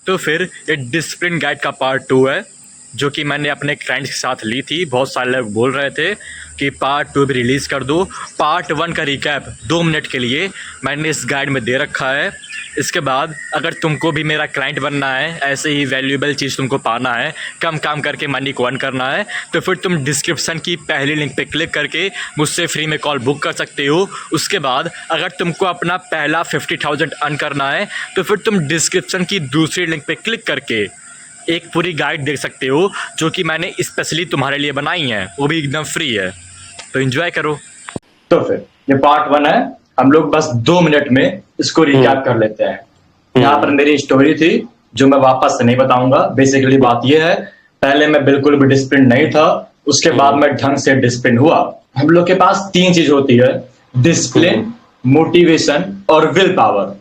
तो फिर ये डिसिप्लिन गाइड का पार्ट 2 है, जो कि मैंने अपने क्लाइंट्स के साथ ली थी। बहुत सारे लोग बोल रहे थे कि पार्ट 2 भी रिलीज़ कर दो। पार्ट 1 का रिकैप 2 मिनट के लिए मैंने इस गाइड में दे रखा है। इसके बाद अगर तुमको भी मेरा क्लाइंट बनना है, ऐसे ही वैल्यूएबल चीज़ तुमको पाना है, कम काम करके मनी को अर्न करना है, तो फिर तुम डिस्क्रिप्शन की पहली लिंक पे क्लिक करके मुझसे फ्री में कॉल बुक कर सकते हो। उसके बाद अगर तुमको अपना पहला 50,000 अर्न करना है, तो फिर तुम डिस्क्रिप्शन की दूसरी लिंक पे क्लिक करके एक पूरी गाइड देख सकते हो, जो कि मैंने स्पेशली तुम्हारे लिए बनाई है, वो भी एकदम फ्री है। तो एंजॉय करो। तो फिर ये पार्ट 1 है, हम लोग बस 2 मिनट में इसको रिकैप कर लेते हैं। यहाँ पर मेरी स्टोरी थी जो मैं वापस से नहीं बताऊंगा। बेसिकली बात यह है, पहले मैं बिल्कुल भी डिसिप्लिन नहीं था, उसके बाद मैं ढंग से डिसिप्लिन हुआ। हम लोग के पास 3 चीज होती है, डिसिप्लिन, मोटिवेशन और विल पावर।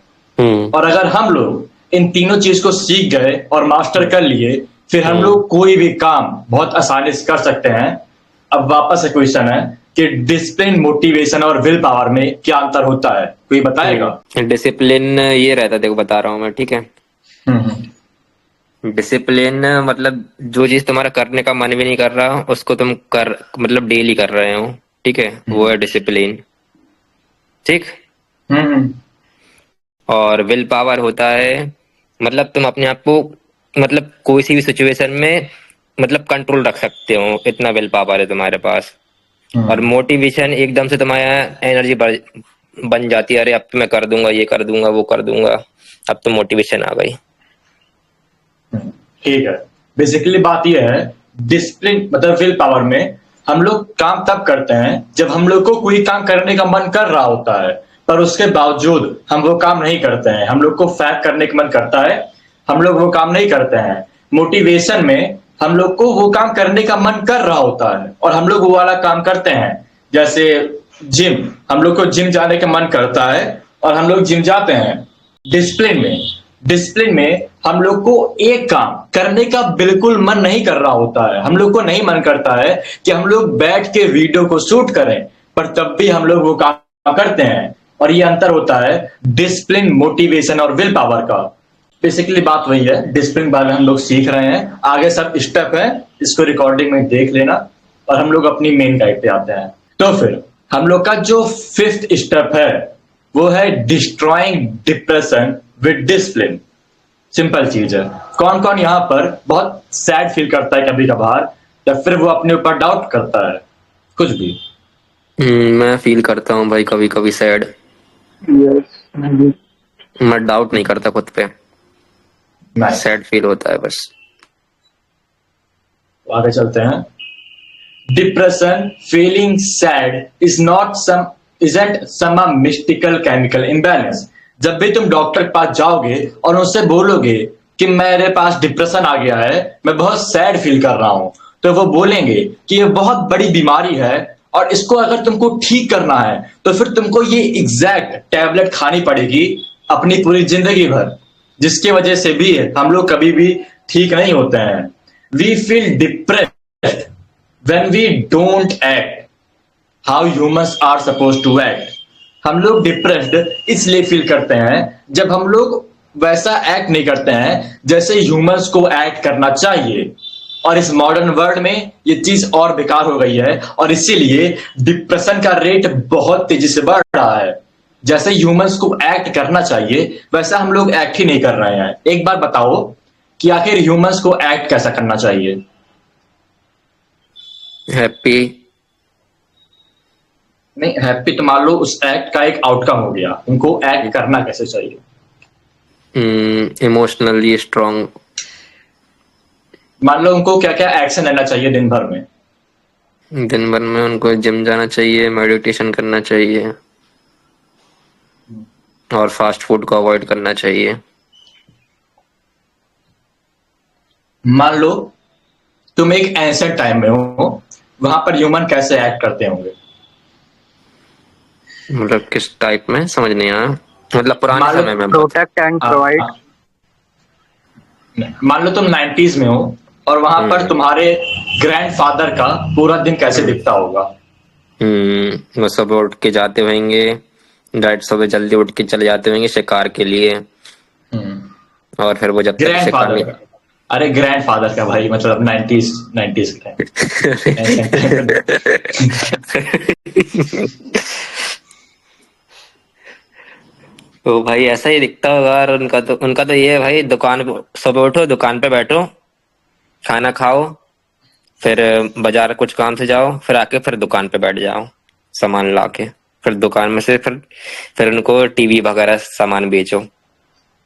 और अगर हम लोग इन तीनों चीज को सीख गए और मास्टर कर लिए, फिर हम लोग कोई भी काम बहुत आसानी से कर सकते हैं। अब वापस से क्वेश्चन है कि डिसिप्लिन, मोटिवेशन और विल पावर में क्या अंतर होता है, कोई बताएगा? डिसिप्लिन ये रहता, देखो बता रहा हूँ मैं, ठीक है। डिसिप्लिन मतलब जो चीज तुम्हारा करने का मन भी नहीं कर रहा उसको तुम कर मतलब डेली कर रहे हो, ठीक है, वो है डिसिप्लिन, ठीक। और विल पावर होता है मतलब तुम अपने आप को मतलब कोई सी भी सिचुएशन में मतलब कंट्रोल रख सकते हो, इतना विल पावर है तुम्हारे पास। और मोटिवेशन एकदम से तुम्हारा एनर्जी बन जाती है, अरे अब तो मैं कर दूंगा, ये कर दूंगा, वो कर दूंगा, अब तो मोटिवेशन आ गई। ठीक है, बेसिकली बात यह है, डिसिप्लिन मतलब विल पावर में हम लोग काम तब करते हैं जब हम लोग को कोई काम करने का मन कर रहा होता है, पर उसके बावजूद हम वो काम नहीं करते हैं। हम लोग को फैक करने का मन करता है, हम लोग वो काम नहीं करते हैं। मोटिवेशन में हम लोग को वो काम करने का मन कर रहा होता है और हम लोग वो वाला काम करते हैं। जैसे जिम, हम लोग को जिम जाने का मन करता है और हम लोग जिम जाते हैं। डिसिप्लिन में हम लोग को एक काम करने का बिल्कुल मन नहीं कर रहा होता है। हम लोग को नहीं मन करता है कि हम लोग बैठ के वीडियो को शूट करें, पर तब भी हम लोग वो काम करते हैं। और ये अंतर होता है डिसिप्लिन, मोटिवेशन और विल पावर का। बेसिकली बात वही है, डिसिप्लिन बारे में हम लोग सीख रहे हैं, आगे सब स्टेप है, इसको रिकॉर्डिंग में देख लेना। और हम लोग अपनी मेन गाइड पे आते हैं। तो फिर हम लोग का जो 5th स्टेप है वो है destroying depression with discipline. Simple चीज है। कौन कौन यहाँ पर बहुत सैड फील करता है कभी कभार, या फिर वो अपने ऊपर डाउट करता है, कुछ भी? मैं फील करता हूँ भाई कभी कभी सैड। मैं डाउट नहीं करता खुद पे, सैड फील होता है बस। आगे चलते हैं। Depression, feeling sad is not some isn't some mystical chemical imbalance. जब भी तुम डॉक्टर के पास जाओगे और उससे बोलोगे कि मेरे पास डिप्रेशन आ गया है, मैं बहुत सैड फील कर रहा हूं, तो वो बोलेंगे कि ये बहुत बड़ी बीमारी है और इसको अगर तुमको ठीक करना है तो फिर तुमको ये एग्जैक्ट टैबलेट खानी पड़ेगी अपनी पूरी जिंदगी भर, जिसकी वजह से भी हम लोग कभी भी ठीक नहीं होते हैं। We feel depressed when we don't act how humans are supposed to act। हम लोग डिप्रेस्ड इसलिए फील करते हैं जब हम लोग वैसा एक्ट नहीं करते हैं जैसे ह्यूमंस को एक्ट करना चाहिए। और इस मॉडर्न वर्ल्ड में ये चीज और बेकार हो गई है और इसीलिए डिप्रेशन का रेट बहुत तेजी से बढ़ रहा है। जैसे ह्यूमंस को एक्ट करना चाहिए वैसा हम लोग एक्ट ही नहीं कर रहे हैं। एक बार बताओ कि आखिर ह्यूमंस को एक्ट कैसा करना चाहिए? हैप्पी नहीं, हैप्पी तो मान लो उस एक्ट का एक आउटकम हो गया, उनको एक्ट करना कैसे चाहिए? Emotionally strong. मान लो उनको क्या क्या एक्शन लेना चाहिए दिन भर में? दिन भर में उनको जिम जाना चाहिए, मेडिटेशन करना चाहिए और फास्ट फूड को अवॉइड करना चाहिए। मान लो तुम एक एंशिएंट टाइम में हो, वहां पर ह्यूमन कैसे एक्ट करते होंगे? मतलब किस टाइप में, समझ नहीं आया। मतलब पुराने समय में प्रोटेक्ट एंड प्रोवाइड। मान लो तुम 90s में हो और वहां पर तुम्हारे ग्रैंडफादर का पूरा दिन कैसे दिखता होगा? वो सब उठ के जाते होंगे, डायरेक्ट सुबह जल्दी उठ के चले जाते होंगे शिकार के लिए। और फिर वो जब तक सिक्का ग्रैंडफादर नहीं। का। अरे ग्रैंडफादर का भाई, मतलब 90s का है। ऐसा टाइम पे नहीं। तो भाई ऐसा ही दिखता होगा। और उनका तो ये है भाई, सुबह उठो, दुकान पे बैठो, खाना खाओ, फिर बाजार कुछ काम से जाओ, फिर आके फिर दुकान पे बैठ जाओ, सामान लाके, फिर दुकान में से फिर उनको टीवी वगैरह सामान बेचो।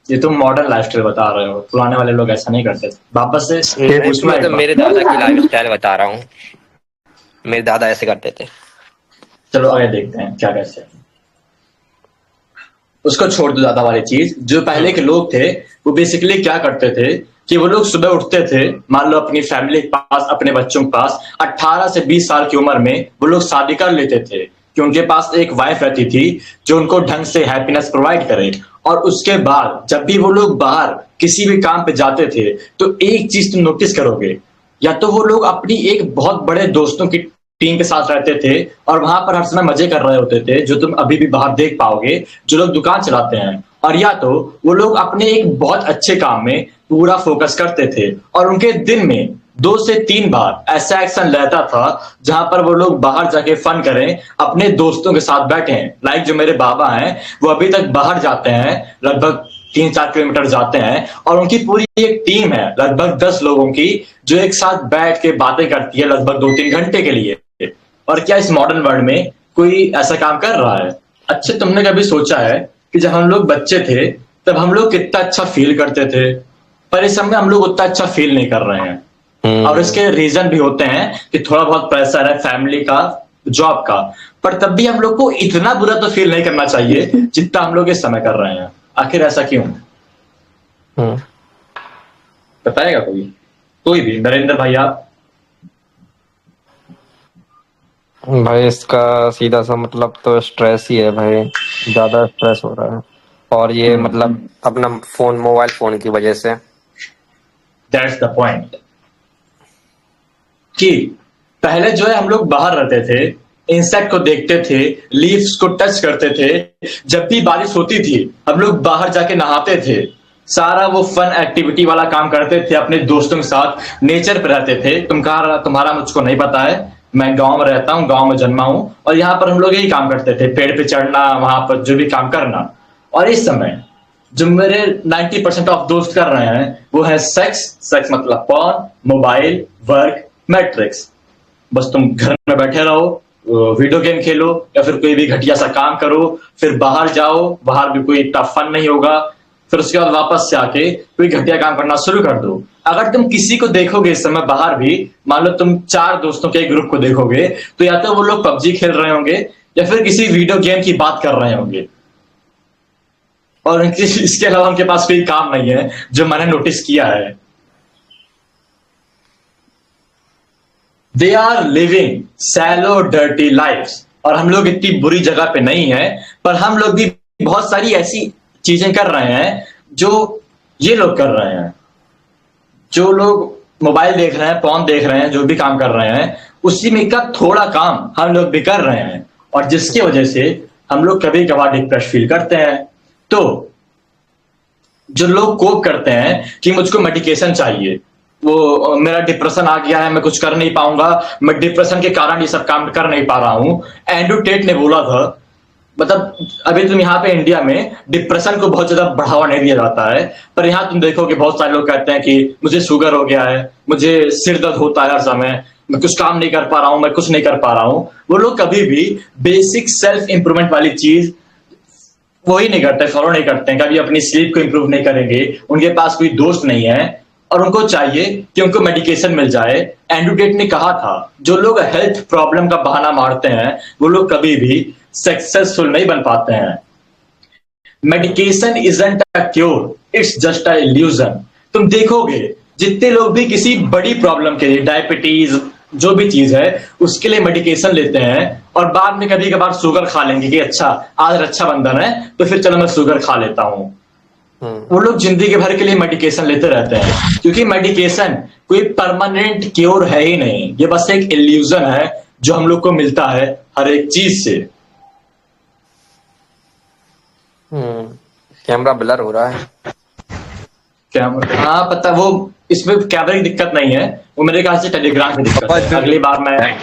ये तुम मॉडर्न लाइफस्टाइल बता रहे हो, पुराने वाले लोग ऐसा नहीं करते थे। वापस से ये नहीं, पूछूंगा मैं तो एक बार। मेरे दादा की लाइफ स्टाइल बता रहा हूँ। मेरे दादा ऐसे करते थे। चलो आगे देखते हैं क्या कैसे। उसको छोड़ दो ज्यादा वाली चीज। जो पहले के हम्म। लोग थे वो बेसिकली क्या करते थे कि वो लोग सुबह उठते थे, मान लो अपनी फैमिली के पास, अपने बच्चों के पास 18 से 20 साल की उम्र में वो लोग शादी कर लेते थे कि उनके पास एक वाइफ रहती थी जो उनको ढंग से हैप्पीनेस प्रोवाइड करे। और उसके बाद जब भी वो लोग बाहर किसी भी काम पे जाते थे तो एक चीज तुम नोटिस करोगे, या तो वो लोग अपनी एक बहुत बड़े दोस्तों की टीम के साथ रहते थे और वहां पर हर समय मजे कर रहे होते थे, जो तुम अभी भी बाहर देख पाओगे जो लोग दुकान चलाते हैं। और या तो वो लोग अपने एक बहुत अच्छे काम में पूरा फोकस करते थे और उनके दिन में 2 से 3 बार ऐसा एक्शन रहता था जहां पर वो लोग बाहर जाके फन करें, अपने दोस्तों के साथ बैठे। लाइक जो मेरे बाबा हैं वो अभी तक बाहर जाते हैं, लगभग 3-4 किलोमीटर जाते हैं और उनकी पूरी एक टीम है लगभग 10 लोगों की जो एक साथ बैठ के बातें करती है लगभग 2-3 घंटे के लिए। और क्या इस मॉडर्न वर्ल्ड में कोई ऐसा काम कर रहा है? अच्छा, तुमने कभी सोचा है कि जब हम लोग बच्चे थे तब हम लोग कितना अच्छा फील करते थे, पर इस समय हम लोग उतना अच्छा फील नहीं कर रहे हैं। और हम्म। इसके रीजन भी होते हैं कि थोड़ा बहुत प्रेशर है फैमिली का, जॉब का। पर तब भी हम लोग को इतना बुरा तो फील नहीं करना चाहिए जितना हम लोग इस समय कर रहे हैं। आखिर ऐसा क्यों? हम्म। बताएगा कोई? कोई भी, नरेंद्र भाई आप। भाई इसका सीधा सा मतलब तो स्ट्रेस ही है भाई। ज्यादा स्ट्रेस हो रहा है। और ये मतलब अपना मोबाइल फोन की वजह से। दैट्स द पॉइंट कि पहले जो है हम लोग बाहर रहते थे, इंसेक्ट को देखते थे, लीव्स को टच करते थे, जब भी बारिश होती थी हम लोग बाहर जाके नहाते थे, सारा वो फन एक्टिविटी वाला काम करते थे अपने दोस्तों के साथ, नेचर पे रहते थे। तुम्हारा मुझको नहीं पता है, मैं गांव में रहता हूँ, गांव में जन्मा हूं और यहाँ पर हम लोग यही काम करते थे, पेड़ पे चढ़ना, वहां पर जो भी काम करना। और इस समय जो मेरे 90% ऑफ दोस्त कर रहे हैं वो है सेक्स। सेक्स मतलब पॉर्न, मोबाइल, वर्क, मैट्रिक्स। बस तुम घर में बैठे रहो, वीडियो गेम खेलो या फिर कोई भी घटिया सा काम करो, फिर बाहर जाओ, बाहर भी कोई इतना फन नहीं होगा, फिर उसके बाद वापस से आके कोई घटिया काम करना शुरू कर दो। अगर तुम किसी को देखोगे इस समय बाहर भी, मान लो तुम 4 दोस्तों के एक ग्रुप को देखोगे, तो या तो वो लोग पबजी खेल रहे होंगे या फिर किसी वीडियो गेम की बात कर रहे होंगे। और इसके अलावा उनके पास कोई काम नहीं है, जो मैंने नोटिस किया है। They are living shallow dirty life. और हम लोग इतनी बुरी जगह पे नहीं है, पर हम लोग भी बहुत सारी ऐसी चीजें कर रहे हैं जो ये लोग कर रहे हैं। जो लोग मोबाइल देख रहे हैं, फोन देख रहे हैं, जो भी काम कर रहे हैं, उसी में का थोड़ा काम हम लोग भी कर रहे हैं और जिसकी वजह से हम लोग कभी कभार डिप्रेस फील करते हैं। तो जो लोग कोप करते हैं कि मुझको मेडिकेशन चाहिए, वो मेरा डिप्रेशन आ गया है, मैं कुछ कर नहीं पाऊंगा, मैं डिप्रेशन के कारण ये सब काम कर नहीं पा रहा हूं। एंड्रू टेट ने बोला था, मतलब अभी तुम यहाँ पे इंडिया में डिप्रेशन को बहुत ज्यादा बढ़ावा नहीं दिया जाता है, पर यहाँ तुम देखोगे बहुत सारे लोग कहते हैं कि मुझे शुगर हो गया है, मुझे सिर दर्द होता है हर समय, मैं कुछ काम नहीं कर पा रहा हूं, मैं कुछ नहीं कर पा रहा हूं। वो लोग कभी भी बेसिक सेल्फ इंप्रूवमेंट वाली चीज वो ही नहीं करते, फॉलो नहीं करते हैं, कभी अपनी स्लीप को इंप्रूव नहीं करेंगे, उनके पास कोई दोस्त नहीं है और उनको चाहिए कि उनको मेडिकेशन मिल जाए। एंड्रू टेट ने कहा था जो लोग हेल्थ प्रॉब्लम का बहाना मारते हैं वो लोग कभी भी सक्सेसफुल नहीं बन पाते हैं। Medication isn't a cure, it's just a illusion. तुम देखोगे जितने लोग भी किसी बड़ी प्रॉब्लम के लिए, डायबिटीज जो भी चीज है उसके लिए मेडिकेशन लेते हैं और बाद में कभी कभार शुगर खा लेंगे कि अच्छा आज रक्षाबंधन है तो फिर चलो मैं शुगर खा लेता हूं। वो लोग जिंदगी भर के लिए मेडिकेशन लेते रहते हैं क्योंकि मेडिकेशन कोई परमानेंट क्योर है ही नहीं, ये बस एक इल्यूजन है जो हम लोग को मिलता है हर एक चीज से। कैमरा ब्लर हो रहा है। क्या मतलब? हाँ पता, वो इसमें कैमरे की दिक्कत नहीं है, वो मेरे ख्याल से टेलीग्राम की दिक्कत है। अगली बार मैं,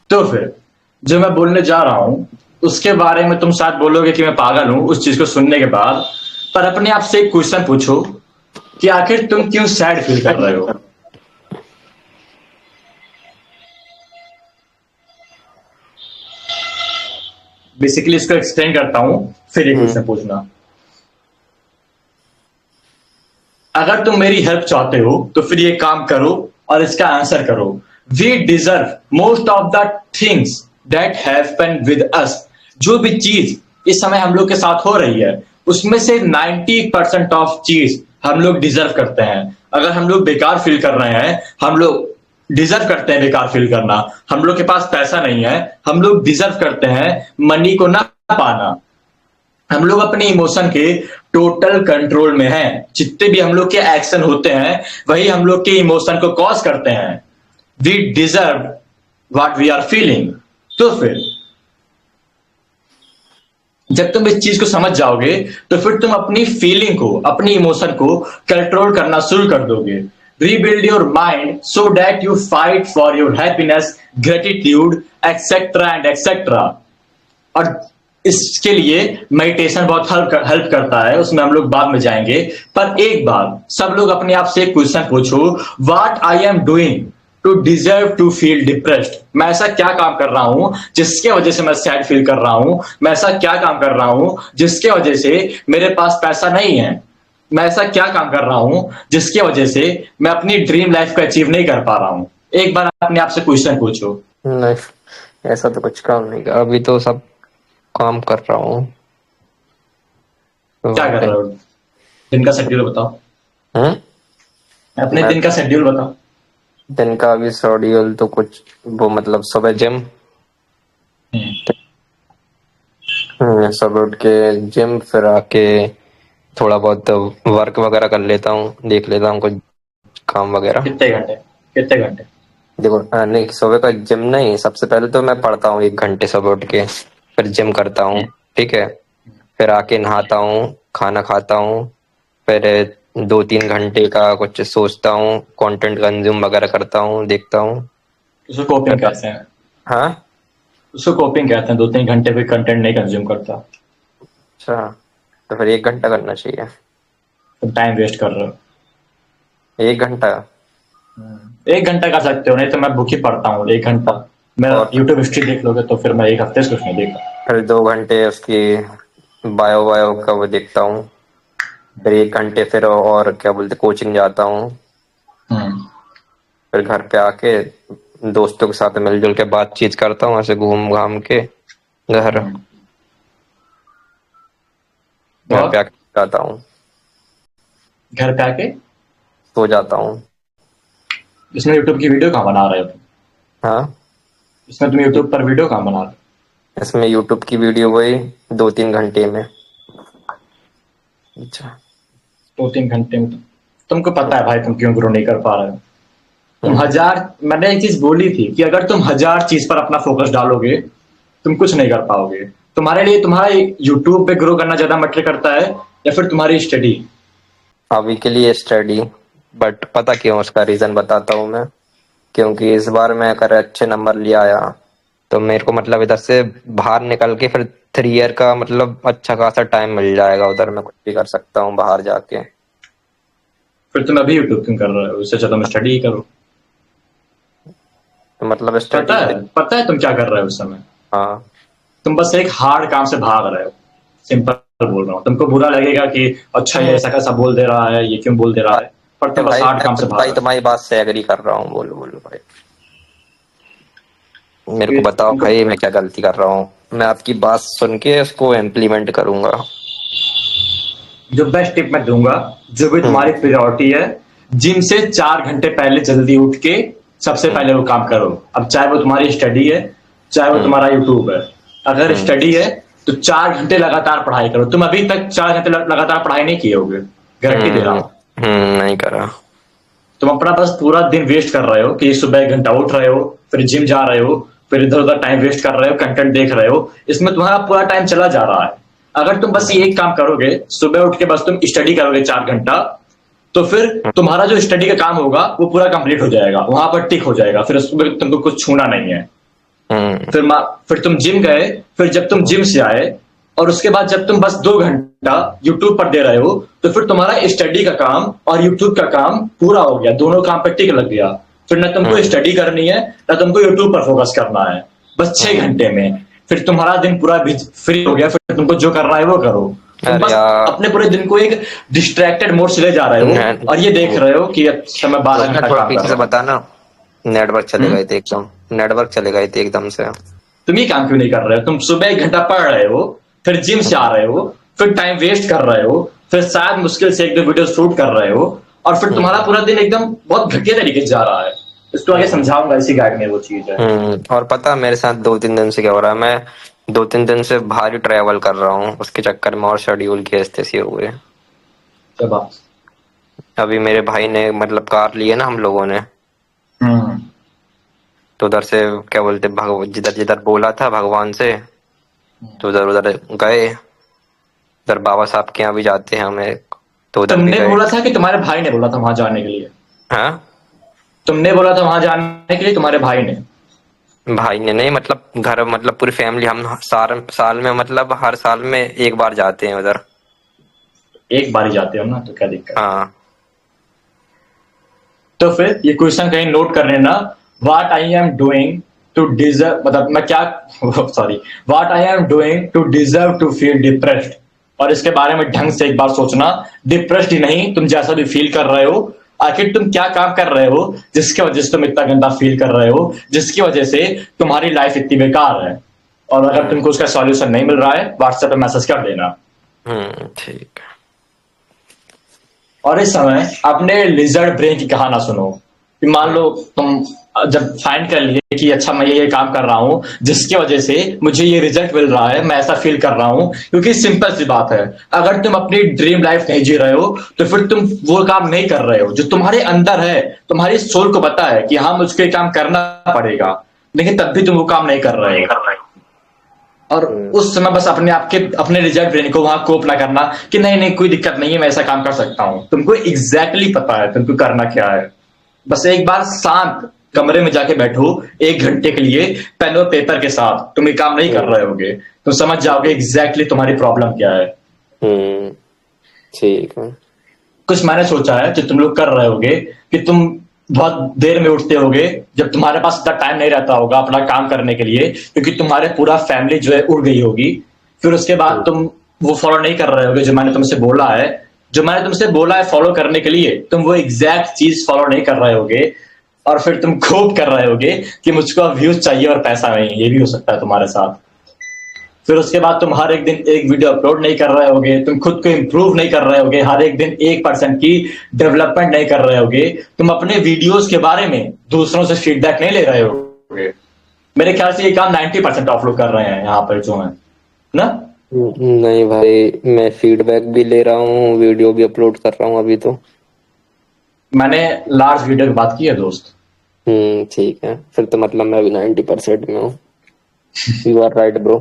तो फिर जो मैं बोलने जा रहा हूँ उसके बारे में तुम शायद बोलोगे कि मैं पागल हूँ उस चीज को सुनने के बाद, पर अपने आप से एक क्वेश्चन पूछो कि आखिर तुम क्यों सैड फील कर रहे हो। बेसिकली इसको एक्सप्लेन करता हूँ, फिर एक क्वेश्चन पूछना। अगर तुम मेरी हेल्प चाहते हो तो फिर ये काम करो और इसका आंसर करो। We deserve most of the things that happen with us. जो भी चीज इस समय हम लोग के साथ हो रही है उसमें से 90% ऑफ चीज हम लोग डिजर्व करते हैं। अगर हम लोग बेकार फील कर रहे हैं, हम लोग डिजर्व करते हैं बेकार फील करना। हम लोग के पास पैसा नहीं है, हम लोग डिजर्व करते हैं मनी को ना पाना। हम लोग अपने इमोशन के टोटल कंट्रोल में हैं। जितने भी हम लोग के एक्शन होते हैं वही हम लोग के इमोशन को कॉज करते हैं। We deserve what we are feeling. तो फिर जब तुम इस चीज को समझ जाओगे तो फिर तुम अपनी फीलिंग को, अपनी इमोशन को कंट्रोल करना शुरू कर दोगे। Rebuild your mind so that you fight for your happiness, gratitude etcetera and etcetera. और इसके लिए मेडिटेशन बहुत हेल्प करता है, उसमें हम लोग बाद में जाएंगे। पर एक बार सब लोग अपने आप से एक क्वेश्चन पूछो, what I am doing to deserve to feel depressed. मैं ऐसा क्या काम कर रहा हूं जिसके वजह से मैं सैड फील कर रहा हूं। मैं ऐसा क्या काम कर रहा हूं जिसके वजह से मेरे पास पैसा नहीं है। मैं ऐसा क्या काम कर रहा हूं जिसकी वजह से मैं अपनी ड्रीम लाइफ को अचीव नहीं कर पा रहा हूं। एक बार अपने आप से क्वेश्चन पूछो। नहीं, ऐसा तो कुछ काम नहीं कर, अभी तो सब काम कर रहा हूँ। क्या कर रहे हो? दिन का शेड्यूल बताओ। अपने दिन का शेड्यूल बताओ। दिन का अभी शेड्यूल तो कुछ वो मतलब सुबह जिम, सुबह उठ के जिम, फिर आके थोड़ा बहुत वर्क वगैरह कर लेता हूँ, देख लेता हूँ कुछ काम वगैरह। कितने घंटे? कितने घंटे? देखो नहीं, सुबह का जिम नहीं, सबसे पहले तो मैं पढ़ता हूँ 1 घंटे सुबह उठ के, फिर जिम करता हूँ, ठीक है। फिर आके नहाता हूँ, खाना खाता हूँ, फिर 2-3 घंटे का कुछ सोचता हूँ, कंटेंट कंज्यूम वगैरह करता हूँ, देखता हूँ। उसको कॉपिंग कहते हैं। हाँ, उसको कॉपिंग कहते हैं, 2-3 घंटे पे कंटेंट नहीं कंज्यूम करता। अच्छा, तो फिर 1 घंटा करना चाहिए। तुम टाइम वेस्ट कर रहे हो। 1 घंटा? 1 घंटा कर सकते हो, नहीं तो मैं बुक ही पढ़ता हूँ 1 घंटा। मेरा और यूट्यूब हिस्ट्री देख लोगे तो फिर मैं एक हफ्ते से कुछ नहीं देखा। फिर 2 घंटे उसकी बायो वायो का वो देखता हूँ, फिर 1 घंटे फिर और क्या बोलते कोचिंग जाता हूँ, फिर घर पे आके दोस्तों के साथ मिलजुल के बातचीत करता हूँ, ऐसे घूम घाम के घर घर पे आके जाता हूँ, घर पे आके सो जाता हूँ। इसमें यूट्यूब की वीडियो कहाँ बना रहे हो तुम? हाँ, इसमें तुम यूट्यूब पर वीडियो कहाँ बना रहे हो? इसमें यूट्यूब की वीडियो वही 2-3 घंटे में। अच्छा, 2-3 घंटे में तुमको पता है भाई तुम क्यों ग्रो नहीं कर पा रहे हो। तुम मैंने एक चीज बोली थी कि अगर तुम 1000 चीज पर अपना फोकस डालोगे तुम कुछ नहीं कर पाओगे। तुम्हारे लिए तुम्हारा यूट्यूब पे ग्रो करना ज्यादा मैटर करता है या फिर तुम्हारी स्टडी? अभी के लिए स्टडी, बट पता क्यों, उसका रीजन बताता हूँ मैं। क्योंकि इस बार मैं अगर अच्छे नंबर ले आया तो मेरे को मतलब इधर से बाहर निकल के फिर 3 ईयर का मतलब अच्छा खासा टाइम मिल जाएगा, उधर मैं कुछ भी कर सकता हूँ बाहर जाके। फिर तुम अभी यूट्यूब क्यों कर रहे हो? इससे अच्छा तुम स्टडी ही करो। तो मतलब स्टडी पता है तुम क्या कर रहे हो उस समय? हाँ, तुम बस एक हार्ड काम से भाग रहे हो। सिंपल बोल रहा हूँ, तुमको बुरा लगेगा कि अच्छा ये ऐसा कैसा बोल दे रहा है, ये क्यों बोल दे रहा है, पर तुम बस भाई हार्ड काम से मैं भाग भाई रहे तुम्हारी बात से एग्री कर रहा हूँ। बोलो बोलो भाई, मेरे को हो। बताओ भाई मैं क्या गलती कर रहा हूँ, मैं आपकी बात सुन के उसको इम्प्लीमेंट करूंगा। जो बेस्ट टिप मैं दूंगा, जो भी तुम्हारी प्रायोरिटी है, जिम से 4 घंटे पहले जल्दी उठ के सबसे पहले वो काम करो। अब चाहे वो तुम्हारी स्टडी है, चाहे वो तुम्हारा यूट्यूब है। अगर स्टडी है तो 4 घंटे लगातार पढ़ाई करो। तुम अभी तक 4 घंटे लगातार पढ़ाई नहीं किए होगे, गारंटी दे रहा हूं। नहीं करा। तुम अपना बस पूरा दिन वेस्ट कर रहे हो कि सुबह 1 घंटा उठ रहे हो, फिर जिम जा रहे हो, फिर इधर उधर टाइम वेस्ट कर रहे हो, कंटेंट देख रहे हो। इसमें तुम्हारा पूरा टाइम चला जा रहा है। अगर तुम बस ये एक काम करोगे, सुबह उठ के बस तुम स्टडी करोगे 4 घंटा, तो फिर तुम्हारा जो स्टडी का काम होगा वो पूरा कंप्लीट हो जाएगा, वहां पर टिक हो जाएगा, फिर उसमें तुमको कुछ छूना नहीं है। फिर तुम जिम गए, फिर जब तुम जिम से आए और उसके बाद जब तुम बस 2 घंटा यूट्यूब पर दे रहे हो, तो फिर तुम्हारा स्टडी का काम और यूट्यूब का काम पूरा हो गया, दोनों काम पर टिक लग गया। फिर ना तुमको स्टडी करनी है ना तुमको यूट्यूब पर फोकस करना है, बस 6 घंटे में फिर तुम्हारा दिन पूरा फ्री हो गया। फिर तुमको जो करना है वो करो। तुम बस अपने पूरे दिन को एक डिस्ट्रैक्टेड मोड से ले जा रहे हो और ये देख रहे हो कि अच्छा मैं 12 घंटा काम कर पीछे से रहा हूँ। बताना, नेटवर्क चले गए थे एकदम, नेटवर्क चले गए थे एकदम से। तुम ये काम क्यों नहीं कर रहे हो? तुम सुबह 1 घंटा पढ़ रहे हो, फिर जिम से आ रहे हो, फिर टाइम वेस्ट कर रहे हो, फिर शायद मुश्किल से 1-2 वीडियो शूट कर रहे हो और फिर तुम्हारा पूरा दिन एकदम बहुत घटिया तरीके से जा रहा है। इसको आगे समझाऊंगा, इसी गाइड में वो चीज है। और पता मेरे साथ 2-3 दिन से क्या हो रहा है, मैं 2-3 दिन से भारी ट्रैवल कर रहा हूँ, उसके चक्कर में और शेड्यूल की ऐसे हो गए। क्या बात? अभी मेरे भाई ने मतलब कार ली है ना हम लोगों ने, तो उधर से क्या बोलते जिधर जिधर बोला था भगवान से, तो उधर उधर गए। उधर बाबा साहब के यहाँ भी जाते हैं हमें, तो उधर भी तुमने गए। बोला था कि तुम्हारे भाई ने बोला था वहां जाने के लिए? हाँ, तुमने बोला था वहां जाने के लिए, तुम्हारे भाई ने? भाई ने नहीं, मतलब घर, मतलब पूरी फैमिली, हम साल में मतलब हर साल में एक बार जाते हैं उधर। एक बार ही जाते हो ना, तो क्या दिक्कत? हाँ, तो फिर ये क्वेश्चन कहीं नोट कर लेना, what I am doing to deserve, मतलब मैं क्या sorry, what I am doing to deserve to feel depressed. और इसके बारे में ढंग से एक बार सोचना, डिप्रेस्ड ही नहीं, तुम जैसा भी फील कर रहे हो, आखिर तुम क्या काम कर रहे हो जिसकी वजह से तुम इतना गंदा फील कर रहे हो, जिसकी वजह से तुम्हारी लाइफ इतनी बेकार है। और अगर तुमको उसका सॉल्यूशन नहीं मिल रहा है, व्हाट्सएप पे मैसेज कर देना। ठीक है। और इस समय अपने लिजर्ड ब्रेन की कहानी सुनो कि मान लो तुम जब फाइंड कर लिए कि अच्छा मैं ये काम कर रहा हूं जिसकी वजह से मुझे ये रिजल्ट मिल रहा है, मैं ऐसा फील कर रहा हूं, क्योंकि सिंपल सी बात है, अगर तुम अपनी ड्रीम लाइफ नहीं जी रहे हो तो फिर तुम वो काम नहीं कर रहे हो जो तुम्हारे अंदर है। तुम्हारी सोल को पता है कि हाँ मुझको ये काम करना पड़ेगा, लेकिन तब भी तुम वो काम नहीं कर रहे हो। और उस समय बस अपने रिजल्ट ब्रेन को वहां कोप ना करना कि नहीं नहीं कोई दिक्कत नहीं है, मैं ऐसा काम कर सकता हूं। तुमको एग्जैक्टली पता है तुमको करना क्या है। बस एक बार शांत कमरे में जाके बैठो 1 घंटे के लिए, पेन और पेपर के साथ। तुम ये काम नहीं कर रहे होगे तो समझ जाओगे एग्जैक्टली तुम्हारी प्रॉब्लम क्या है। ठीक है। कुछ मैंने सोचा है जो तुम लोग कर रहे होगे कि तुम बहुत देर में उठते होगे जब तुम्हारे पास इतना टाइम नहीं रहता होगा अपना काम करने के लिए, क्योंकि तुम्हारे पूरा फैमिली जो है उड़ गई होगी। फिर उसके बाद तुम वो फॉलो नहीं कर रहे होगे जो मैंने तुमसे बोला है। जो मैंने तुमसे बोला है फॉलो करने के लिए, तुम वो एग्जैक्ट चीज फॉलो नहीं कर रहे होगे और फिर तुम खूब कर रहे होगे कि मुझको अब व्यूज चाहिए और पैसा नहीं। ये भी हो सकता है तुम्हारे साथ। फिर उसके बाद तुम हर एक दिन एक वीडियो अपलोड नहीं कर रहे होगे, तुम खुद को इंप्रूव नहीं कर रहे होगे, हर एक दिन 1% की डेवलपमेंट नहीं कर रहे होगे, तुम अपने वीडियोस के बारे में दूसरों से फीडबैक नहीं ले रहे होगे। मेरे ख्याल से ये काम 90% ऑफ लोग कर रहे हैं यहाँ पर जो है ना। नहीं भाई, मैं फीडबैक भी ले रहा हूँ, वीडियो भी अपलोड कर रहा हूँ अभी तो। मैंने लार्ज वीडियो की बात की है दोस्त। ठीक है, फिर तो मतलब मैं अभी 90% में हूँ। You are right bro,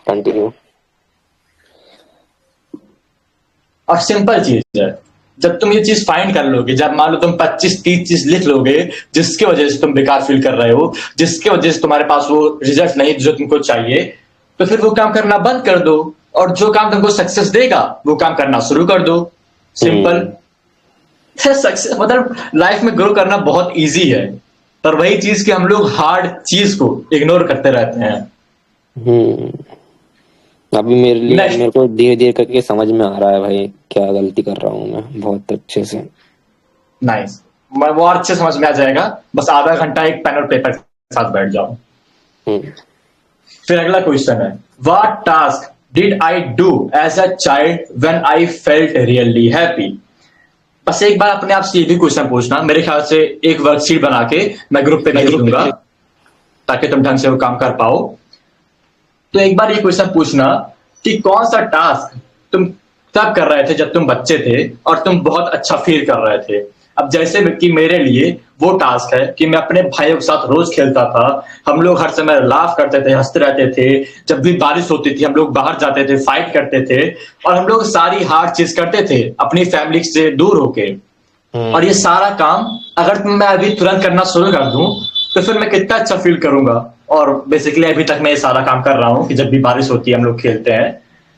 continue. और सिंपल चीज है, जब तुम ये चीज फाइंड कर लोगे, जब मान लो तुम 25-30 चीज लिख लोगे जिसकी वजह से तुम बेकार फील कर रहे हो, जिसकी वजह से तुम्हारे पास वो रिजल्ट नहीं जो तुमको चाहिए, तो फिर वो काम करना बंद कर दो और जो काम तुमको सक्सेस देगा वो काम करना शुरू कर दो। सिंपल। सक्सेस मतलब लाइफ में ग्रो करना बहुत इजी है, पर वही चीज कि हम लोग हार्ड चीज को इग्नोर करते रहते हैं। अभी मेरे को धीरे धीरे करके समझ में आ रहा है भाई क्या गलती कर रहा हूँ मैं, बहुत अच्छे से। नाइस, वो और अच्छे समझ में आ जाएगा। बस आधा घंटा एक पेन और पेपर के साथ बैठ जाओ। फिर अगला क्वेश्चन है, what task did I do as a child when I felt really happy. बस एक बार अपने आप से ये भी क्वेश्चन पूछना, मेरे ख्याल से एक वर्कशीट बना के मैं ग्रुप पे भेज दूंगा ताकि तुम ढंग से वो काम कर पाओ। तो एक बार ये क्वेश्चन पूछना कि कौन सा टास्क तुम तब कर रहे थे जब तुम बच्चे थे और तुम बहुत अच्छा फील कर रहे थे। अब जैसे कि मेरे लिए वो टास्क है कि मैं अपने भाइयों के साथ रोज खेलता था, हम लोग हर समय लाफ करते थे, हंसते रहते थे, जब भी बारिश होती थी हम लोग बाहर जाते थे, फाइट करते थे, और हम लोग सारी हार्ड चीज करते थे अपनी फैमिली से दूर होके। और ये सारा काम अगर मैं अभी तुरंत करना शुरू कर दूं तो फिर मैं कितना अच्छा फील करूंगा। और बेसिकली अभी तक मैं ये सारा काम कर रहा हूँ कि जब भी बारिश होती है हम लोग खेलते हैं,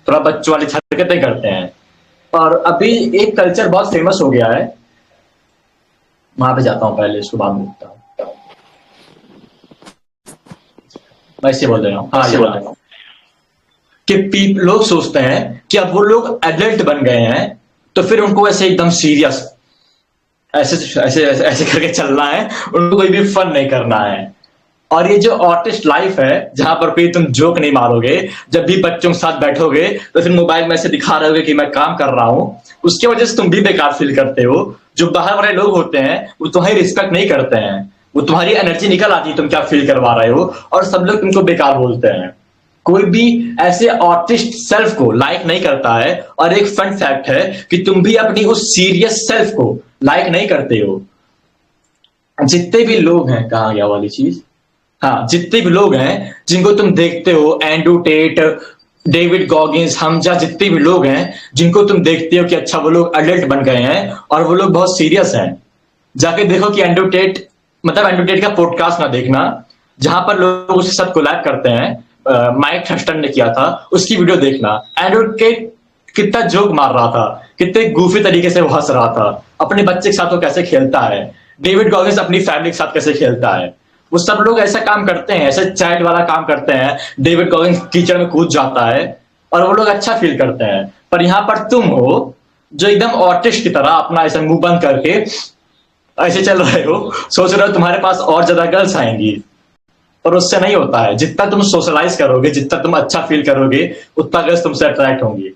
थोड़ा बच्चों वाली हरकतें करते हैं। और अभी एक कल्चर बहुत फेमस हो गया है, वहां पे जाता हूँ पहले, इसको बाद में देखता हूँ। मैं इसे बोल रहा हूँ, हाँ ये बोल रहा हूँ कि लोग सोचते हैं कि अब वो लोग एडल्ट बन गए हैं तो फिर उनको ऐसे एकदम सीरियस ऐसे ऐसे ऐसे, ऐसे करके चलना है, उनको कोई भी फन नहीं करना है। और ये जो आर्टिस्ट लाइफ है जहां पर भी तुम जोक नहीं मारोगे, जब भी बच्चों के साथ बैठोगे तो फिर मोबाइल में ऐसे दिखा रहे होगे कि मैं काम कर रहा हूं, उसकी वजह से तुम भी बेकार फील करते हो। जो बाहर वाले लोग होते हैं वो तुम्हारी रिस्पेक्ट नहीं करते हैं, वो तुम्हारी एनर्जी निकल आती है तुम क्या फील करवा रहे हो, और सब लोग तुमको बेकार बोलते हैं। कोई भी ऐसे आर्टिस्ट सेल्फ को लाइक नहीं करता है। और एक फन फैक्ट है कि तुम भी अपनी उस सीरियस सेल्फ को लाइक नहीं करते हो। जितने भी लोग हैं, कहा गया वाली चीज, हाँ, जितने भी लोग हैं जिनको तुम देखते हो, Andrew Tate, David Goggins, Hamza, जितने भी लोग हैं जिनको तुम देखते हो कि अच्छा वो लोग अडल्ट बन गए हैं और वो लोग बहुत सीरियस हैं, जाके देखो कि एंड्रू टेट, मतलब एंड्रू टेट का पॉडकास्ट ना देखना जहां पर लोग उसके साथ कोलैब करते हैं, माइक थर्स्टन ने किया था, उसकी वीडियो देखना। एंड्रू टेट कितना जोक मार रहा था, कितने गूफी तरीके से वो हंस रहा था, अपने बच्चे के साथ वो कैसे खेलता है, डेविड गॉगिंस अपनी फैमिली के साथ कैसे खेलता है। वो सब लोग ऐसा काम करते हैं, ऐसे चाइल्ड वाला काम करते हैं। डेविड गॉगिंस कीचड़ में कूद जाता है और वो लोग अच्छा फील करते हैं। पर यहाँ पर तुम हो जो एकदम आर्टिस्ट की तरह अपना ऐसे मुंह बंद करके ऐसे चल रहे हो, सोच रहे हो तुम्हारे पास और ज्यादा गर्ल्स आएंगी। पर उससे नहीं होता है, जितना तुम सोशलाइज करोगे, जितना तुम अच्छा फील करोगे, उतना गर्ल्स तुमसे अट्रैक्ट होंगी।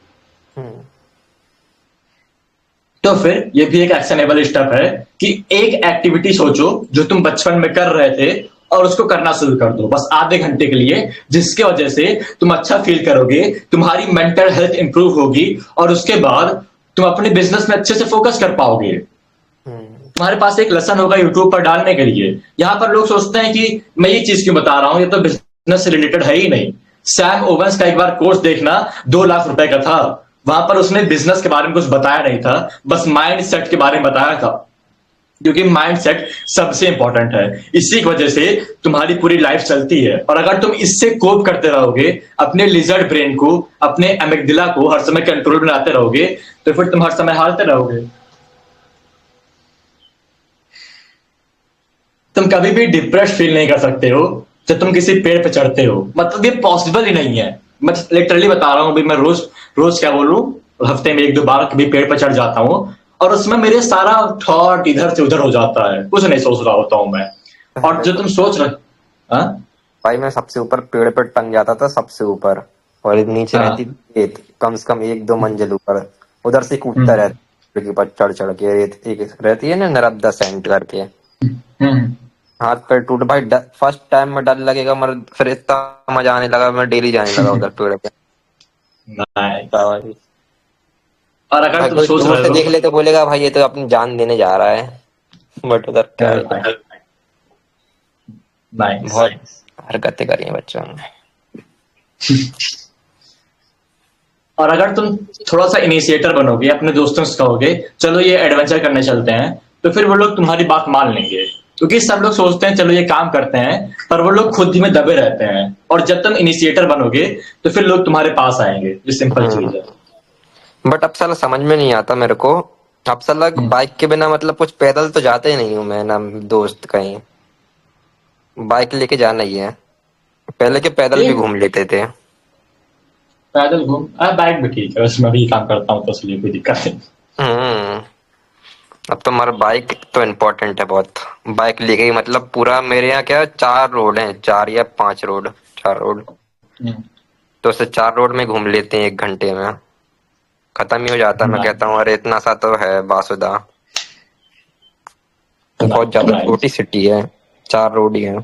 तो फिर ये भी एक एक्शनेबल स्टेप है कि एक एक्टिविटी सोचो जो तुम बचपन में कर रहे थे और उसको करना शुरू कर दो, बस आधे घंटे के लिए, जिसके वजह से तुम अच्छा फील करोगे, तुम्हारी मेंटल हेल्थ इंप्रूव होगी, और उसके बाद तुम अपने बिजनेस में अच्छे से फोकस कर पाओगे। तुम्हारे पास एक लेसन होगा यूट्यूब पर डालने के लिए। यहाँ पर लोग सोचते हैं कि मैं ये चीज क्यों बता रहा हूं, ये तो बिजनेस से रिलेटेड है ही नहीं। सैम ओवेंस का एक बार कोर्स देखना, 2 लाख रुपए का था। वहां पर उसने बिजनेस के बारे में कुछ बताया नहीं था, बस माइंड सेट के बारे में बताया था, क्योंकि माइंड सेट सबसे इंपॉर्टेंट है। इसी की वजह से तुम्हारी पूरी लाइफ चलती है। और अगर तुम इससे कोप करते रहोगे, अपने लिजर्ड ब्रेन को, अपने एमिगडाला को हर समय कंट्रोल में लाते रहोगे, तो फिर तुम हर समय हारते रहोगे। तुम कभी भी डिप्रेस फील नहीं कर सकते हो जब तुम किसी पेड़ पे चढ़ते हो, मतलब ये पॉसिबल ही नहीं है। मैं लिटरली बता रहा हूँ, अभी मैं रोज रोज क्या बोलूं, हफ्ते में 1-2 बार कभी पेड़ पे चढ़ जाता हूँ, और उसमें मेरे सारा थॉट इधर से उधर हो जाता है, कुछ नहीं सोच रहा होता हूँ मैं। और जो तुम सोच रहे, हाँ भाई मैं सबसे ऊपर पेड़ पर टंग जाता था, सबसे ऊपर, और नीचे हाँ रहती रेत, कम से कम 1-2 मंजिल ऊपर, उधर से कूदता हम्म, रहता पेड़ के ऊपर चढ़ चढ़ के। रेत एक रहती है ना, नर्मदा सेंट करके, हम्म, हाथ पैर टूट भाई। फर्स्ट टाइम में डर लगेगा, मगर फिर इतना मजा आने लगा, मैं डेली जाने लगा उधर पेड़ पे। नाइस। भाई और अगर तुम कोई सोच दूर रहे से हो, देख ले तो बोलेगा भाई ये तो अपनी जान देने जा रहा है, बट उधर क्या है, नाइस। बहुत हरकतें करी हैं बच्चों ने। और अगर तुम थोड़ा सा इनिशिएटर बनोगे, अपने दोस्तों से कहोगे चलो ये एडवेंचर करने चलते हैं, तो फिर वो लोग तुम्हारी बात मान लेंगे। क्योंकि सब लोग सोचते हैं चलो ये काम करते हैं, पर वो लोग खुद ही में दबे रहते हैं। और जब तुम इनिशिएटर बनोगे तो फिर लोग तुम्हारे पास आएंगे, ये सिंपल चीज है। बट अब साला समझ में नहीं आता मेरे को, अब साला हम्म। बाइक के बिना मतलब कुछ, पैदल तो जाते ही नहीं हूँ मैं ना दोस्त कहीं, बाइक लेके जाना ही है। पहले के पैदल भी एक घूम लेते थे। पैदल घूम, बाइक भी ठीक है, उसमें भी काम करता हूँ तो इसलिए कोई दिक्कत नहीं। हम्म। अब तो हमारा बाइक तो इम्पोर्टेंट है बहुत। बाइक लेके ही मतलब पूरा, मेरे यहाँ क्या 4 रोड हैं, 4 या 5 रोड, 4 रोड, हम्म, तो उससे 4 रोड में घूम लेते हैं 1 घंटे में, खत्म ही हो जाता है। मैं कहता नाइस हूँ अरे इतना सा तो है बासुदा, बहुत नाइस ज्यादा नाइस। छोटी सिटी है, 4 रोड ही है।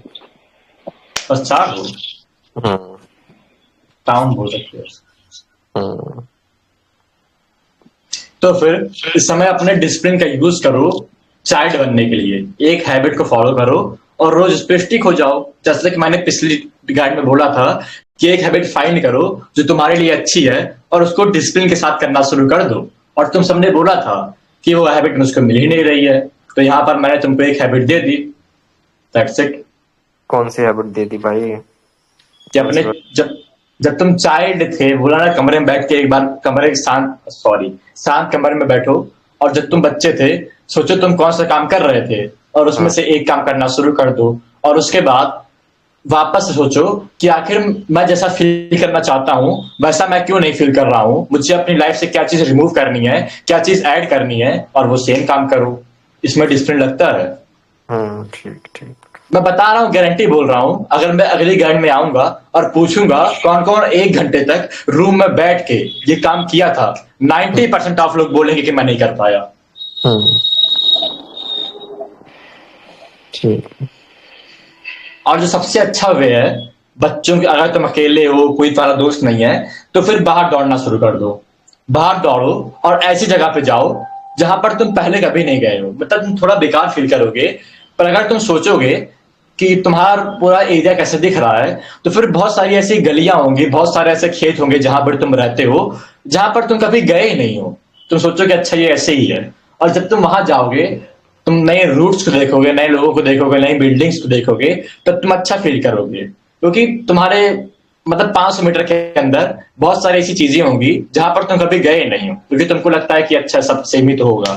बस 4 हो, हम्म। टाउन बोल सकते हो। हम्म। तो फिर इस समय अपने डिसिप्लिन का यूज करो, चाइल्ड बनने के लिए एक हैबिट को फॉलो करो और रोज उस पे स्टिक हो जाओ। जैसे कि मैंने पिछली गाइड में बोला था कि एक हैबिट फाइंड करो जो तुम्हारे लिए अच्छी है और उसको डिसिप्लिन के साथ करना शुरू कर दो। और तुम सबने बोला था कि वो हैबिट मुझको मिल ही नहीं रही है, तो यहाँ पर मैंने तुमको एक habit they the. That's it. कौन सी हैबिट दे दी भाई? कि अपने जब जब तुम चाइल्ड थे, बोला ना, कमरे में बैठ के एक बार कमरे के शांत कमरे में बैठो और जब तुम बच्चे थे सोचो तुम कौन सा काम कर रहे थे और उसमें से एक काम करना शुरू कर दो। और उसके बाद वापस से सोचो कि आखिर मैं जैसा फील करना चाहता हूँ वैसा मैं क्यों नहीं फील कर रहा हूँ, मुझे अपनी लाइफ से क्या चीज रिमूव करनी है, क्या चीज ऐड करनी है, और वो सेम काम करो। इसमें डिसिप्लिन लगता है। ठीक ठीक। मैं बता रहा हूँ, गारंटी बोल रहा हूँ, अगर मैं अगली गाइड में आऊंगा और पूछूंगा कौन कौन 1 घंटे तक रूम में बैठ के ये काम किया था, 90% ऑफ लोग बोलेंगे कि मैं नहीं कर पाया। ठीक। और जो सबसे अच्छा वे है बच्चों के, अगर तुम अकेले हो, कोई तुम्हारा दोस्त नहीं है, तो फिर बाहर दौड़ना शुरू कर दो। बाहर दौड़ो और ऐसी जगह पे जाओ जहां पर तुम पहले कभी नहीं गए हो। मतलब तुम थोड़ा बेकार फील करोगे, पर अगर तुम सोचोगे कि तुम्हारा पूरा एरिया कैसे दिख रहा है, तो फिर बहुत सारी ऐसी गलियां होंगी, बहुत सारे ऐसे खेत होंगे जहां पर तुम रहते हो, जहां पर तुम कभी गए ही नहीं हो। तुम सोचोगे अच्छा ये ऐसे ही है, और जब तुम वहां जाओगे तुम नए रूट्स को देखोगे, नए लोगों को देखोगे, नई बिल्डिंग्स को देखोगे, तब तुम अच्छा फील करोगे। क्योंकि तुम्हारे मतलब 500 मीटर के अंदर बहुत सारी ऐसी चीजें होंगी जहां पर तुम कभी गए नहीं हो, क्योंकि तुमको लगता है कि अच्छा सब सेम ही तो होगा।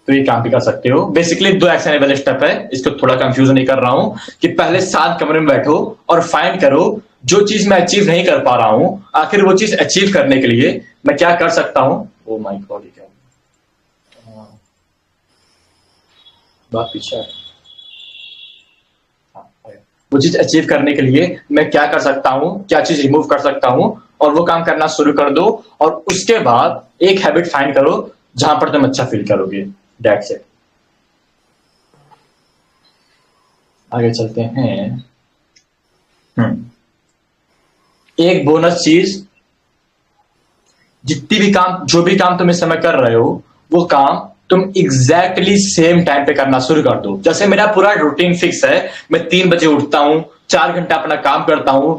तो ये काम भी कर सकते हो। बेसिकली 2 एक्शनेबल स्टेप है, इसको थोड़ा कंफ्यूजन नहीं कर रहा हूं कि पहले शांत कमरे में बैठो और फाइंड करो जो चीज मैं अचीव नहीं कर पा रहा हूं, आखिर वो चीज अचीव करने के लिए मैं क्या कर सकता हूं। ओ माय गॉड, क्या बात पीछे है। वो चीज अचीव करने के लिए मैं क्या कर सकता हूं, क्या चीज रिमूव कर सकता हूं, और वो काम करना शुरू कर दो। और उसके बाद एक हैबिट फाइंड करो जहां पर तुम अच्छा फील करोगे। That's it. आगे चलते हैं। एक बोनस चीज, जितनी भी काम, जो भी काम तुम इस समय कर रहे हो, वो काम तुम एग्जैक्टली सेम टाइम पे करना शुरू कर दो। जैसे मेरा पूरा रूटीन फिक्स है, मैं 3 बजे उठता हूं, 4 घंटा अपना काम करता हूं,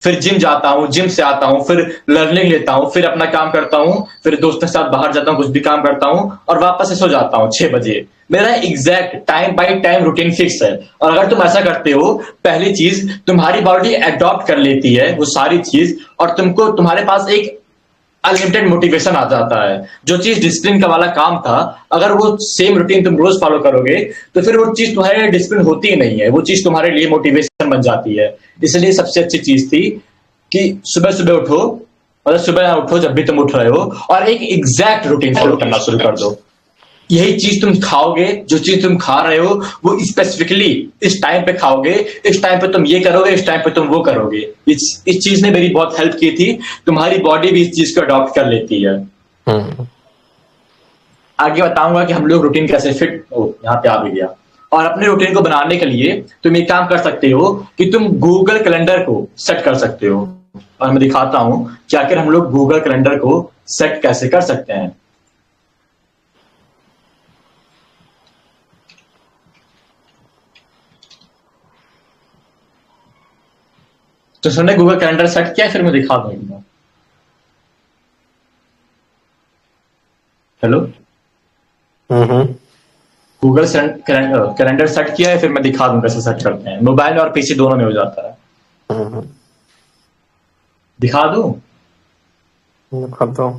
फिर जिम जाता हूं, जिम से आता हूं, फिर लर्निंग लेता हूं, फिर अपना काम करता हूं, फिर दोस्तों के साथ बाहर जाता हूं, कुछ भी काम करता हूं, और वापस से सो जाता हूं 6 बजे। मेरा exact time by time routine fix है। और अगर तुम ऐसा करते हो, पहली चीज तुम्हारी बॉडी अडॉप्ट कर लेती है वो सारी चीज, और तुमको तुम्हारे पास एक अनलिमिटेड मोटिवेशन आ जाता है। जो चीज डिसिप्लिन का वाला काम था, अगर वो सेम रूटीन तुम रोज फॉलो करोगे, तो फिर वो चीज तुम्हारे लिए डिसिप्लिन होती ही नहीं है, वो चीज तुम्हारे लिए मोटिवेशन बन जाती है। इसलिए सबसे अच्छी चीज थी कि सुबह सुबह उठो, मतलब सुबह उठो जब भी तुम उठ रहे हो, और एक एग्जैक्ट रूटीन फॉलो करना शुरू कर दो। यही चीज तुम खाओगे, जो चीज तुम खा रहे हो वो स्पेसिफिकली इस टाइम पे खाओगे, इस टाइम पे तुम ये करोगे, इस टाइम पे तुम वो करोगे। इस चीज ने मेरी बहुत हेल्प की थी। तुम्हारी बॉडी भी इस चीज को अडॉप्ट कर लेती है। आगे बताऊंगा कि हम लोग रूटीन कैसे फिट हो, यहाँ पे आ भी गया। और अपने रूटीन को बनाने के लिए तुम एक काम कर सकते हो कि तुम गूगल कैलेंडर को सेट कर सकते हो। और मैं दिखाता हूं कि आखिर हम लोग गूगल कैलेंडर को सेट कैसे कर सकते हैं। तो तुमने गूगल कैलेंडर सेट किया, फिर मैं दिखा दूंगा। हेलो, गूगल कैलेंडर सेट किया है, फिर मैं दिखा दूंगा कैसे सेट करते हैं। मोबाइल और पीसी दोनों में हो जाता है। दिखा दूं? दिखा दो।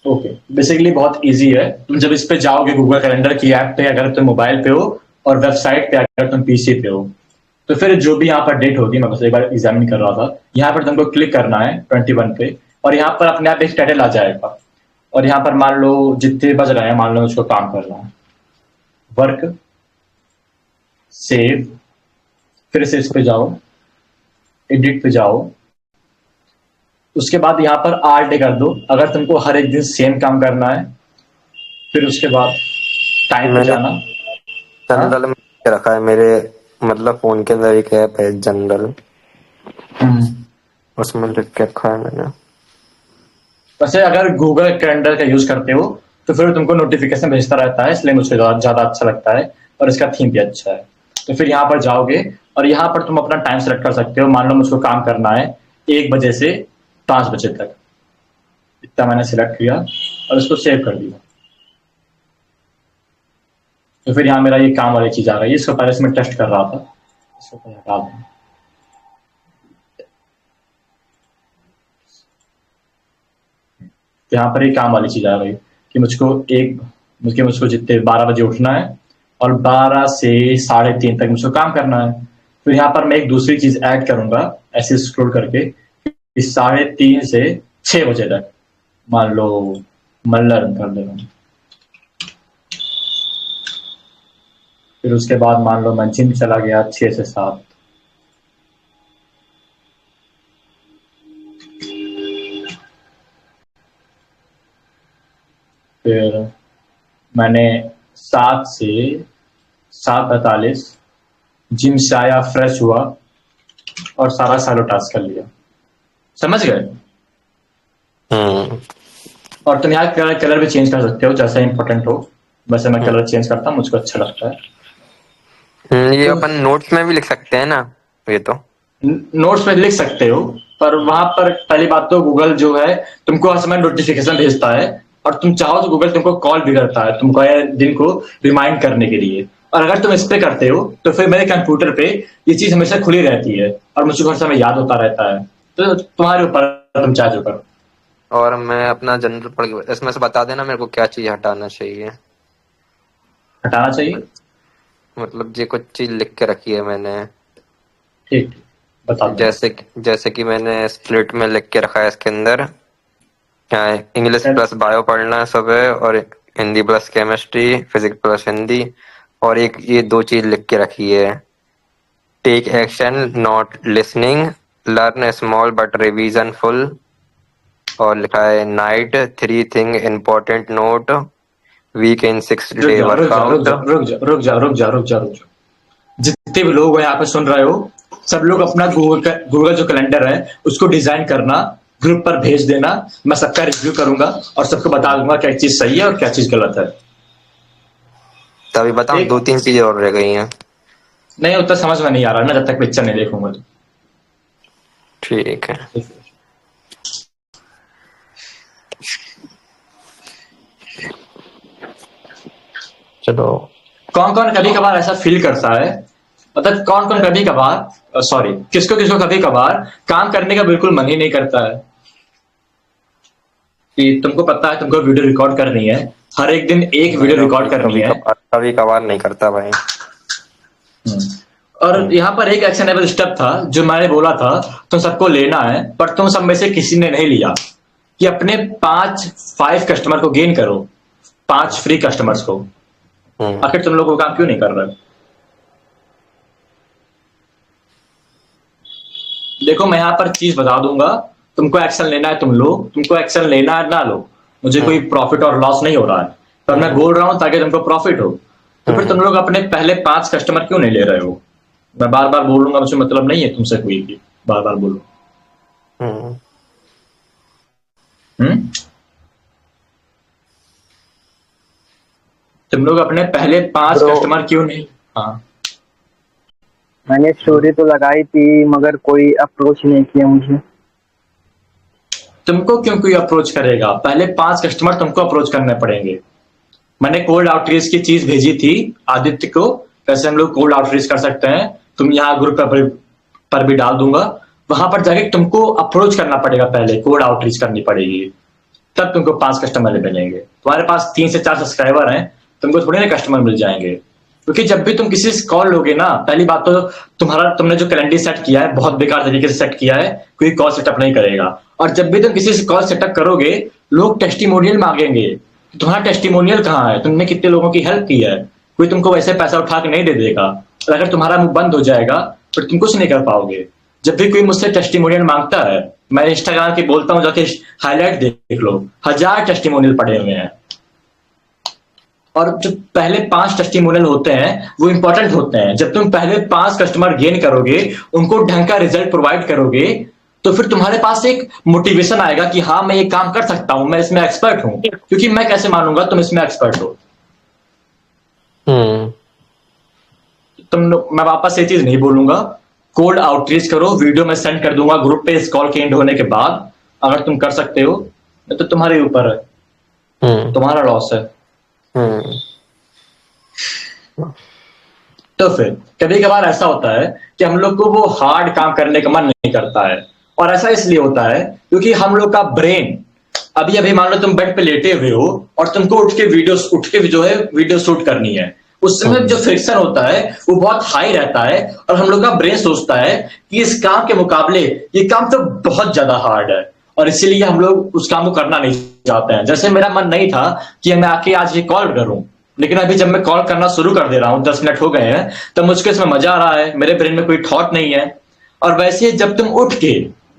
ओके, बेसिकली बहुत इजी है। तुम जब इस पे जाओगे गूगल कैलेंडर की ऐप पे, अगर तुम मोबाइल पे हो, और वेबसाइट पे अगर तुम पीसी पे हो, तो फिर जो भी यहाँ पर डेट होगी, मैं बस एक बार एग्जामिन कर रहा था, यहाँ पर तुमको क्लिक करना है 21 पे, और यहाँ पर अपने आप एक टाइटल आ जाएगा। और यहाँ पर मान लो जितने बज रहे हैं, मान लो उसको काम करना है, वर्क, सेव, फिर से इस पे जाओ, एडिट पे जाओ, उसके बाद यहाँ पर आर डे कर दो अगर तुमको हर एक दिन सेम काम करना है। फिर उसके बाद टाइम पे जाना। जनरल में रखा है मेरे, मतलब फोन के अंदर एक ऐप है जनरल, उसमें लिख के रखा है मैंने। वैसे अगर गूगल कैलेंडर का यूज करते हो तो फिर तुमको नोटिफिकेशन भेजता रहता है, इसलिए मुझे ज़्यादा अच्छा लगता है और इसका थीम भी अच्छा है। तो फिर यहाँ पर जाओगे और यहाँ पर तुम अपना टाइम सेलेक्ट कर सकते हो। मान लो मुझको काम करना है 1 बजे से 5 बजे तक, इतना मैंने सिलेक्ट किया और इसको सेव कर दिया। तो फिर यहाँ मेरा ये काम वाली चीज़ आ गई, इसको पहले से मैं टेस्ट कर रहा था, इसको पहले हटा दूँ। यहाँ पर एक काम वाली चीज़ आ गई कि मुझको जितने 12 बजे उठना है और 12 से 3:30 तक मुझको काम करना है। फिर यहाँ पर मैं एक दूसरी चीज़ ऐड करूँगा ऐसे स्क्रॉल करके कि 3:30 से 6 बजे तक मान लो मैं लर्न कर दे रहा हूँ। फिर उसके बाद मान लो मैं जिम चला गया 6 से 7। फिर मैंने 7 से 7:45 जिम से आया, फ्रेश हुआ और सारा सालो टास्क कर लिया। समझ गए? और तुम यहाँ कलर भी चेंज कर सकते हो जैसा इंपॉर्टेंट हो, वैसे मैं कलर चेंज करता हूँ, मुझको अच्छा लगता है। ये अपन नोट्स में भी लिख सकते हैं ना? ये तो नोट्स में लिख सकते हो, पर वहां पर पहली बात तो गूगल जो है तुमको हर समय नोटिफिकेशन भेजता है और तुम चाहो तो गूगल तुमको कॉल भी करता है तुमको दिन को रिमाइंड करने के लिए। और अगर तुम इस पे करते हो तो फिर मेरे कंप्यूटर पे ये चीज हमेशा खुली रहती है और मुझको हर समय याद होता रहता है। तो तुम्हारे ऊपर, तुम चाहे जो करो। और मैं अपना जनरल पढ़ के इसमें से बता देना मेरे को क्या चीज हटाना चाहिए। हटाना चाहिए मतलब ये कुछ चीज लिख के रखी है मैंने, ठीक, बता दो। जैसे कि मैंने स्प्लिट में लिख के रखा है इसके अंदर इंग्लिश प्लस बायो पढ़ना है सुबह और Hindi plus chemistry, physics plus Hindi, और एक ये 2 चीज लिख के रखी है, take action not listening, learn small but revision full, और लिखा है night 3 thing important note, week in 6 day workout. रुक जा। जितने भी लोग यहाँ पे सुन रहे हो सब लोग अपना गूगल जो कैलेंडर है उसको डिजाइन करना, ग्रुप पर भेज देना, मैं सबका रिव्यू करूंगा और सबको बता दूंगा क्या चीज सही है और क्या चीज गलत है। तभी बताऊं 2-3 चीजें और रह गई हैं। नहीं उतना समझ में नहीं आ रहा ना जब तक पिक्चर नहीं देखूंगा तो। ठीक है। चलो, कौन कौन कभी कभार ऐसा फील करता है, मतलब कौन कौन कभी कभार सॉरी किसको किसको कभी कभार काम करने का बिल्कुल मन ही नहीं करता है कि तुमको पता है तुमको वीडियो रिकॉर्ड करनी है, हर एक दिन एक वीडियो रिकॉर्ड करनी है। कभी कभार नहीं करता भाई। और यहाँ पर एक एक्शनेबल स्टेप था जो मैंने बोला था तुम सबको लेना है, पर तुम सब में से किसी ने नहीं लिया कि अपने 5 कस्टमर को गेन करो, 5 फ्री कस्टमर्स को। आखिर तुम लोग वो काम क्यों नहीं कर रहे? देखो मैं यहाँ पर चीज बता दूंगा, तुमको एक्शन लेना है तुम लो, तुमको एक्शन लेना है ना लो, मुझे कोई प्रॉफिट और लॉस नहीं हो रहा है, पर मैं बोल रहा हूं ताकि तुमको प्रॉफिट हो। तो फिर तुम लोग अपने पहले 5 कस्टमर क्यों नहीं ले रहे हो? मैं बार बार बोलूंगा, मुझे मतलब नहीं है तुमसे कोई भी बार बार बोलो। तुम लोग अपने पहले 5 कस्टमर क्यों नहीं? हाँ मैंने स्टोरी तो लगाई थी मगर कोई अप्रोच नहीं किया मुझे। तुमको क्यों कोई अप्रोच करेगा? पहले 5 कस्टमर तुमको अप्रोच करने पड़ेंगे। मैंने कोल्ड आउटरीच की चीज भेजी थी आदित्य को, कैसे हम लोग कोल्ड आउटरीच कर सकते हैं, तुम यहाँ ग्रुप पर भी डाल दूंगा, वहां पर जाके तुमको अप्रोच करना पड़ेगा, पहले कोल्ड आउटरीच करनी पड़ेगी, तब तुमको 5 कस्टमर मिलेंगे। तुम्हारे पास 3 से 4 सब्सक्राइबर हैं, तुमको थोड़े ना कस्टमर मिल जाएंगे, क्योंकि जब भी तुम किसी से कॉल लोगे ना, पहली बात तो तुमने जो कैलेंडर सेट किया है बहुत बेकार तरीके से सेट किया है, कोई कॉल सेटअप नहीं करेगा। और जब भी तुम किसी से कॉल सेटअप करोगे लोग टेस्टिमोनियल मांगेंगे, तुम्हारा टेस्टिमोनियल कहाँ है, तुमने कितने लोगों की हेल्प की है, कोई तुमको वैसे पैसा उठा के नहीं दे देगा। और अगर तुम्हारा मुंह बंद हो जाएगा फिर तुम कुछ नहीं कर पाओगे। जब भी कोई मुझसे टेस्टिमोनियल मांगता है, मैं इंस्टाग्राम की बोलता हूँ जाके हाईलाइट देख लो, 1000 टेस्टिमोनियल पड़े हुए हैं। और जो पहले 5 टेस्टिमोनियल होते हैं वो इंपॉर्टेंट होते हैं। जब तुम पहले 5 कस्टमर गेन करोगे, उनको ढंग का रिजल्ट प्रोवाइड करोगे, तो फिर तुम्हारे पास एक मोटिवेशन आएगा कि हाँ मैं ये काम कर सकता हूं, मैं इसमें एक्सपर्ट हूं। क्योंकि मैं कैसे मानूंगा तुम इसमें एक्सपर्ट हो? हम्म। मैं वापस ये चीज नहीं बोलूंगा। कोल्ड आउटरीच करो, वीडियो में सेंड कर दूंगा ग्रुप पे इस कॉल के एंड होने के बाद। अगर तुम कर सकते हो तो तुम्हारे ऊपर है, तुम्हारा लॉस है। हम्म। तो फिर कभी कभार ऐसा होता है कि हम लोग को वो हार्ड काम करने का मन नहीं करता है। और ऐसा इसलिए होता है क्योंकि हम लोग का ब्रेन, अभी अभी मान लो तुम बेड पे लेटे हुए हो और तुमको उठ के जो है वीडियो शूट करनी है। उस समय जो फ्रिक्शन होता है वो बहुत हाई रहता है और हम लोग का ब्रेन सोचता है कि इस काम के मुकाबले ये काम तो बहुत ज्यादा हार्ड है, और इसीलिए हम लोग उस काम को करना नहीं चाहते हैं। जैसे मेरा मन नहीं था कि मैं आके आज ये कॉल करूं, लेकिन अभी जब मैं कॉल करना शुरू कर दे रहा हूं, 10 मिनट हो गए हैं, तब मुझको इसमें मजा आ रहा है, मेरे ब्रेन में कोई थॉट नहीं है। और वैसे जब तुम उठ के,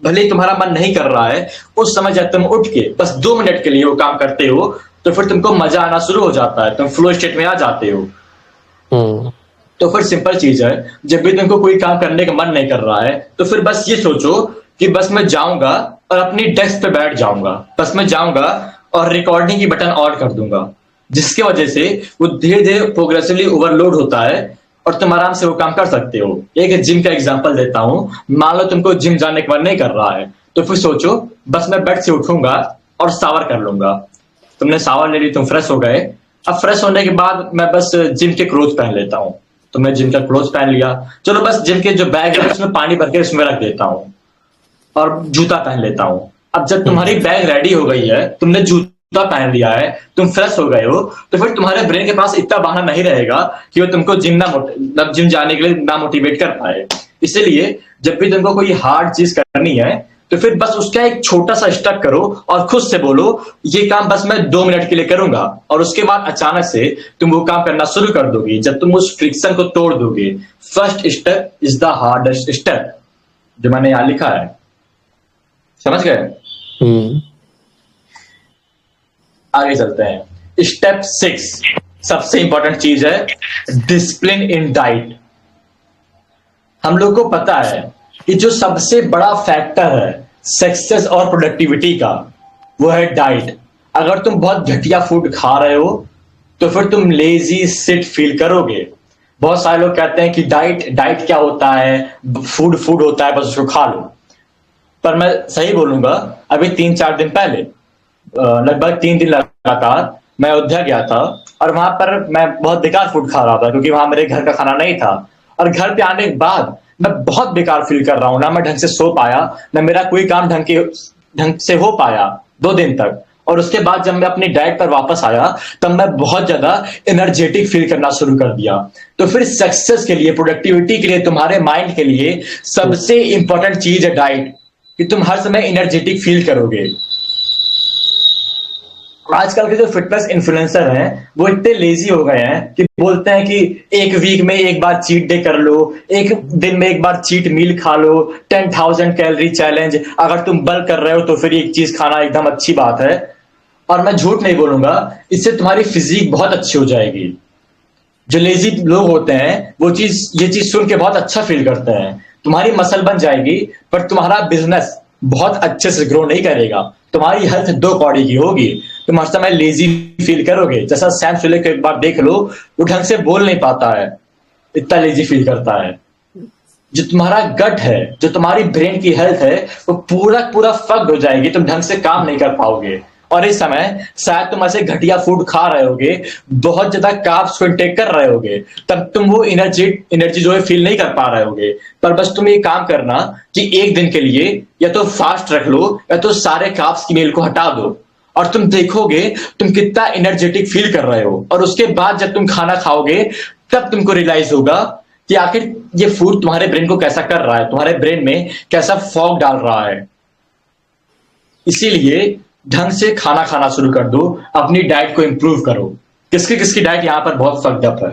भले ही तुम्हारा मन नहीं कर रहा है, उस समय जब तुम उठ के बस 2 मिनट के लिए वो काम करते हो तो फिर तुमको मजा आना शुरू हो जाता है, तुम फ्लो स्टेट में आ जाते हो। तो फिर सिंपल चीज है, जब भी तुमको कोई काम करने का मन नहीं कर रहा है तो फिर बस ये सोचो कि बस मैं जाऊंगा और अपनी डेस्क पे बैठ जाऊंगा, बस मैं जाऊंगा और रिकॉर्डिंग की बटन ऑन कर दूंगा, जिसकी वजह से वो धीरे धीरे प्रोग्रेसिवली ओवरलोड होता है और तुम आराम से वो काम कर सकते हो। एक जिम का एग्जांपल देता हूं। मान लो तुमको जिम जाने का मन नहीं कर रहा है, तो फिर सोचो बस मैं बेड से उठूंगा और शावर कर लूंगा। तुमने शावर ले ली, तुम फ्रेश हो गए। अब फ्रेश होने के बाद मैं बस जिम के क्लोथ पहन लेता हूँ। तुमने जिम का क्लोथ पहन लिया, चलो बस जिम के जो बैग है उसमें पानी भर के उसमें रख देता हूँ और जूता पहन लेता हूँ। अब जब तुम्हारी बैग रेडी हो गई है, तुमने जूता पहन लिया है, तुम फ्रेश हो गए हो, तो फिर तुम्हारे ब्रेन के पास इतना बहाना नहीं रहेगा कि वो तुमको जिम जाने के लिए ना मोटिवेट कर पाए। इसीलिए जब भी तुमको कोई हार्ड चीज करनी है तो फिर बस उसका एक छोटा सा स्टेप करो और खुद से बोलो ये काम बस मैं 2 मिनट के लिए करूंगा, और उसके बाद अचानक से तुम वो काम करना शुरू कर दोगे जब तुम उस फ्रिक्शन को तोड़ दोगे। First step is the hardest step, जो मैंने यहां लिखा है, समझ गए? आगे चलते हैं। स्टेप 6 सबसे इंपॉर्टेंट चीज है, डिसिप्लिन इन डाइट। हम लोग को पता है कि जो सबसे बड़ा फैक्टर है सक्सेस और प्रोडक्टिविटी का, वो है डाइट। अगर तुम बहुत घटिया फूड खा रहे हो तो फिर तुम लेजी सिट फील करोगे। बहुत सारे लोग कहते हैं कि डाइट क्या होता है, फूड होता है, बस उसको खा लो। पर मैं सही बोलूंगा, अभी 3-4 दिन पहले, लगभग 3 दिन लगातार मैं अयोध्या गया था और वहां पर मैं बहुत बेकार फूड खा रहा था क्योंकि वहां मेरे घर का खाना नहीं था। और घर पे आने के बाद मैं बहुत बेकार फील कर रहा हूं, ना मैं ढंग से सो पाया, ना मेरा कोई काम ढंग से हो पाया 2 दिन तक। और उसके बाद जब मैं अपनी डाइट पर वापस आया तब मैं बहुत ज्यादा एनर्जेटिक फील करना शुरू कर दिया। तो फिर सक्सेस के लिए, प्रोडक्टिविटी के लिए, तुम्हारे माइंड के लिए सबसे इंपॉर्टेंट चीज है डाइट, कि तुम हर समय एनर्जेटिक फील करोगे। आजकल के जो फिटनेस इन्फ्लुएंसर हैं वो इतने लेजी हो गए हैं कि बोलते हैं कि एक वीक में एक बार चीट डे कर लो, एक दिन में एक बार चीट मील खा लो, 10,000 कैलोरी चैलेंज, अगर तुम बल्क कर रहे हो तो फिर एक चीज खाना एकदम अच्छी बात है। और मैं झूठ नहीं बोलूंगा, इससे तुम्हारी फिजिक बहुत अच्छी हो जाएगी। जो लेजी लोग होते हैं ये चीज सुन के बहुत अच्छा फील करते हैं। तुम्हारी मसल बन जाएगी पर तुम्हारा बिजनेस बहुत अच्छे से ग्रो नहीं करेगा। तुम्हारी हेल्थ 2 कौड़ी की होगी, तुम हर समय लेजी फील करोगे। जैसा सैम सुले को एक बार देख लो, वो ढंग से बोल नहीं पाता है, इतना लेजी फील करता है। जो तुम्हारा गट है, जो तुम्हारी ब्रेन की हेल्थ है, वो पूरा फक्ड हो जाएगी, तुम ढंग से काम नहीं कर पाओगे। और इस समय शायद तुम ऐसे घटिया फूड खा रहे होगे, बहुत ज्यादा कार्ब्स को इंटेक कर रहे होगे, तब तुम वो एनर्जी जो है फील नहीं कर पा रहे होगे। पर बस तुम ये काम करना कि एक दिन के लिए या तो फास्ट रख लो या तो सारे कार्ब्स की मील को हटा दो, और तुम देखोगे तुम कितना एनर्जेटिक फील कर रहे हो। और उसके बाद जब तुम खाना खाओगे तब तुमको रियलाइज होगा कि आखिर ये फूड तुम्हारे ब्रेन को कैसा कर रहा है, तुम्हारे ब्रेन में कैसा फॉग डाल रहा है। इसीलिए ढंग से खाना खाना शुरू कर दो, अपनी डाइट को इंप्रूव करो। किसकी डाइट यहां पर बहुत फक्ड अप है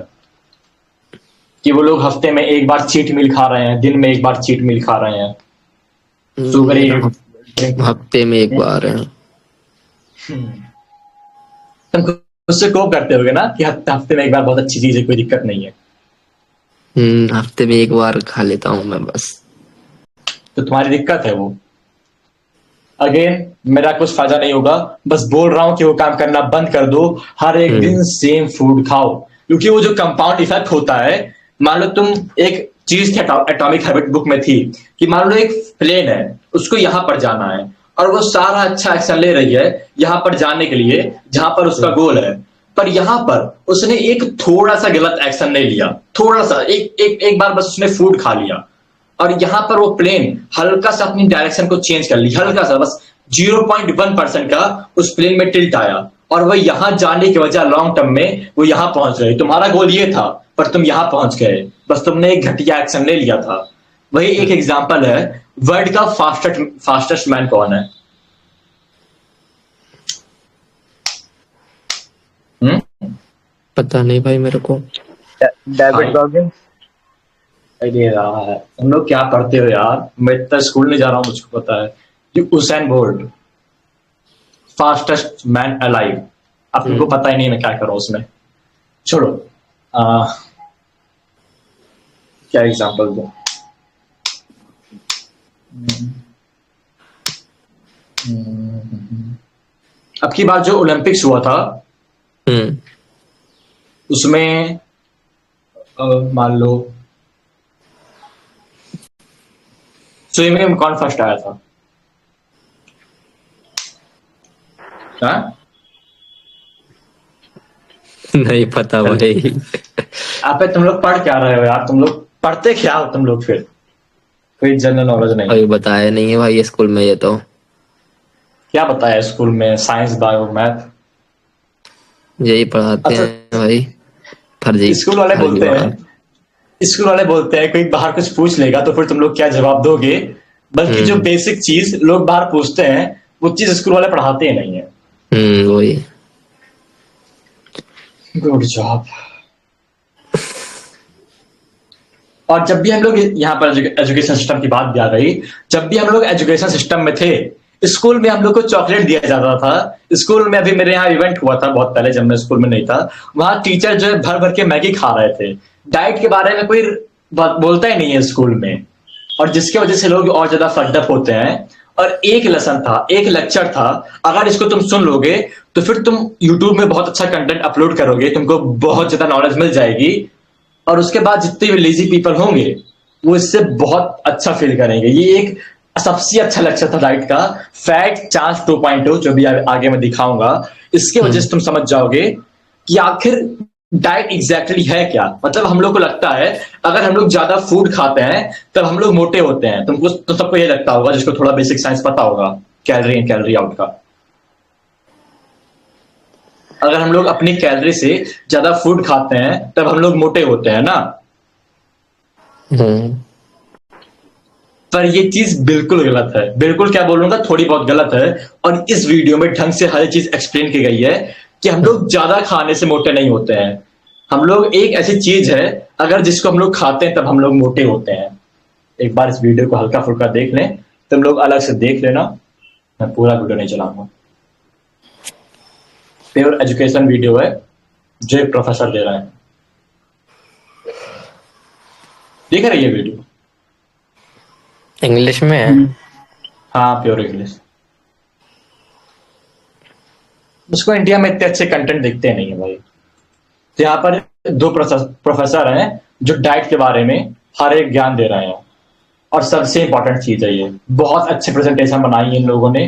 कि वो लोग हफ्ते में एक बार चीट मील खा रहे हैं, दिन में एक बार चीट मील खा रहे हैं, सुगर हफ्ते में एक बार है। तुम उससे कोप करते होगे ना कि हफ्ते में एक बार बहुत अच्छी चीज है, कोई दिक्कत नहीं है। हफ्ते में एक बार खा लेता हूँ मैं बस। तो तुम्हारी दिक्कत है वो, अगेन मेरा कुछ फायदा नहीं होगा, बस बोल रहा हूं कि वो काम करना बंद कर दो, हर एक दिन सेम फूड खाओ, क्योंकि वो जो कंपाउंड इफेक्ट होता है, मान लो तुम एक चीज थी एटॉमिक हैबिट बुक में थी कि मान लो एक प्लेन है, उसको यहां पर जाना है और वो सारा अच्छा एक्शन ले रही है यहां पर जाने के लिए जहां पर उसका गोल है, पर यहां पर उसने एक थोड़ा सा गलत एक्शन नहीं लिया, थोड़ा सा एक बार बस उसने फूड खा लिया और यहां पर वो प्लेन हल्का सा अपनी डायरेक्शन को चेंज कर ली, हल्का सा बस 0.1% का उस प्लेन में टिल्ट आया और वह यहां जाने की वजह लॉन्ग टर्म में वो यहां पहुंच गए। तुम्हारा गोल ये था पर तुम यहां पहुंच गए, बस तुमने एक घटिया एक्शन ले लिया था। वही एक एग्जांपल है। वर्ल्ड का फास्टेस्ट मैन कौन है? पता नहीं भाई मेरे को। David Goggins. दे रहा है। तुम लोग क्या पढ़ते हो यार, मैं इतना स्कूल नहीं जा रहा हूँ, मुझको पता है कि Usain bolt fastest man alive. अब तुमको पता ही नहीं मैं क्या कर रहा हूँ उसमें, छोड़ो। क्या एग्जांपल दो? अब की बार जो ओलंपिक्स हुआ था उसमें मान लो स्विमिंग में कौन फर्स्ट आया था? हाँ? नहीं पता भाई। आप तुम लोग पढ़ क्या रहे हो यार, तुम लोग पढ़ते क्या हो तुम लोग? फिर कोई जनरल नॉलेज नहीं? अभी बताया नहीं है भाई स्कूल में, ये तो क्या बताया स्कूल में? साइंस, बायो, मैथ यही पढ़ाते अच्छा, हैं भाई। फर्जी स्कूल वाले बोलते हैं, स्कूल वाले बोलते हैं कोई बाहर कुछ पूछ लेगा तो फिर तुम लोग क्या जवाब दोगे, बल्कि जो बेसिक चीज लोग बाहर पूछते हैं वो चीज स्कूल वाले पढ़ाते ही नहीं है। वही। Good job. और जब भी हम लोग यहाँ पर एजुकेशन सिस्टम की बात भी आ गई, जब भी हम लोग एजुकेशन सिस्टम में थे, स्कूल में हम लोग को चॉकलेट दिया जाता था। स्कूल में अभी मेरे यहाँ इवेंट हुआ था बहुत पहले, जब मैं स्कूल में नहीं था, वहां टीचर जो है भर भर के मैगी खा रहे थे। डाइट के बारे में कोई बोलता ही नहीं है स्कूल में, और जिसकी वजह से लोग और ज्यादा फकडअप होते हैं। और एक लेसन था, एक लेक्चर था, अगर इसको तुम सुन लोगे तो फिर तुम यूट्यूब में बहुत अच्छा कंटेंट अपलोड करोगे, तुमको बहुत ज्यादा नॉलेज मिल जाएगी, और उसके बाद जितने भी लेजी पीपल होंगे वो इससे बहुत अच्छा फील करेंगे। ये एक सबसे अच्छा लेक्चर था डाइट का, फैट चांस 2.0, जो भी आगे मैं दिखाऊंगा। इसके वजह से तुम समझ जाओगे कि आखिर डाइट एग्जैक्टली है क्या। मतलब हम लोग को लगता है अगर हम लोग ज्यादा फूड खाते हैं तब हम लोग मोटे होते हैं। तुमको तो सबको ये लगता होगा जिसको थोड़ा बेसिक साइंस पता होगा, कैलोरी इन कैलोरी आउट का। अगर हम लोग अपनी कैलोरी से ज्यादा फूड खाते हैं तब हम लोग मोटे होते हैं ना। पर ये चीज बिल्कुल गलत है, बिल्कुल क्या बोलूंगा, थोड़ी बहुत गलत है। और इस वीडियो में ढंग से हर चीज एक्सप्लेन की गई है कि हम लोग ज्यादा खाने से मोटे नहीं होते हैं। हम लोग एक ऐसी चीज है अगर जिसको हम लोग खाते हैं तब हम लोग मोटे होते हैं। एक बार इस वीडियो को हल्का फुल्का देख लें, तुम लोग अलग से देख लेना, मैं पूरा वीडियो नहीं चलाऊंगा। प्योर एजुकेशन वीडियो है जो एक प्रोफेसर दे रहा है। देख रहे ये वीडियो? इंग्लिश में है? हाँ, प्योर इंग्लिश। उसको इंडिया में इतने अच्छे कंटेंट दिखते नहीं है भाई। तो यहाँ पर दो प्रोफेसर हैं जो डाइट के बारे में हर एक ज्ञान दे रहे हैं, और सबसे इंपॉर्टेंट चीज है ये, बहुत अच्छे प्रेजेंटेशन बनाई है इन लोगों ने।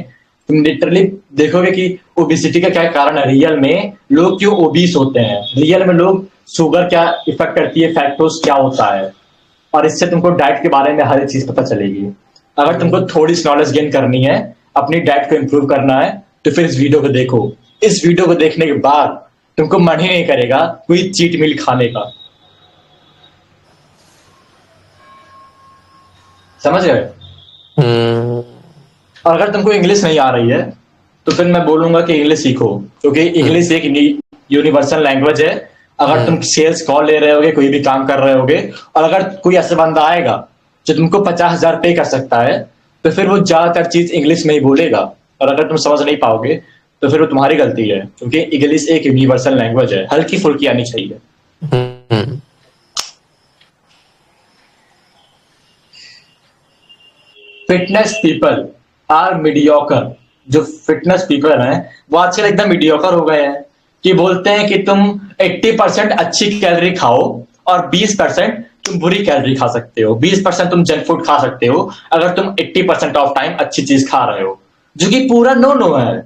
तुम लिटरली देखोगे कि ओबिसिटी का क्या कारण है। रियल में लोग क्यों ओबीस होते हैं, रियल में लोग शुगर क्या इफेक्ट करती है, फैक्टोज क्या होता है, और इससे तुमको डाइट के बारे में हर एक चीज पता चलेगी। अगर तुमको थोड़ी सी नॉलेज गेन करनी है, अपनी डाइट को इंप्रूव करना है, तो फिर इस वीडियो को देखो। इस वीडियो को देखने के बाद तुमको मन ही नहीं करेगा कोई चीट मील खाने का। समझ गए? और अगर तुमको इंग्लिश नहीं आ रही है तो फिर मैं बोलूंगा कि इंग्लिश सीखो, क्योंकि इंग्लिश एक यूनिवर्सल लैंग्वेज है। अगर तुम सेल्स कॉल ले रहे होगे, कोई भी काम कर रहे होगे, और अगर कोई ऐसा बंदा आएगा जो तुमको 50,000 पे कर सकता है, तो फिर वो ज्यादातर चीज इंग्लिश में ही बोलेगा। और अगर तुम समझ नहीं पाओगे तो फिर वो तुम्हारी गलती है, क्योंकि इंग्लिश एक यूनिवर्सल लैंग्वेज है, हल्की फुल्की आनी चाहिए। Fitness people are mediocre. जो फिटनेस पीपल हैं वो आजकल एकदम मीडियोकर हो गए हैं कि बोलते हैं कि तुम 80% अच्छी कैलोरी खाओ और 20% तुम बुरी कैलोरी खा सकते हो, 20% तुम जंक फूड खा सकते हो अगर तुम 80% ऑफ टाइम अच्छी चीज खा रहे हो, जो कि पूरा नो नो है।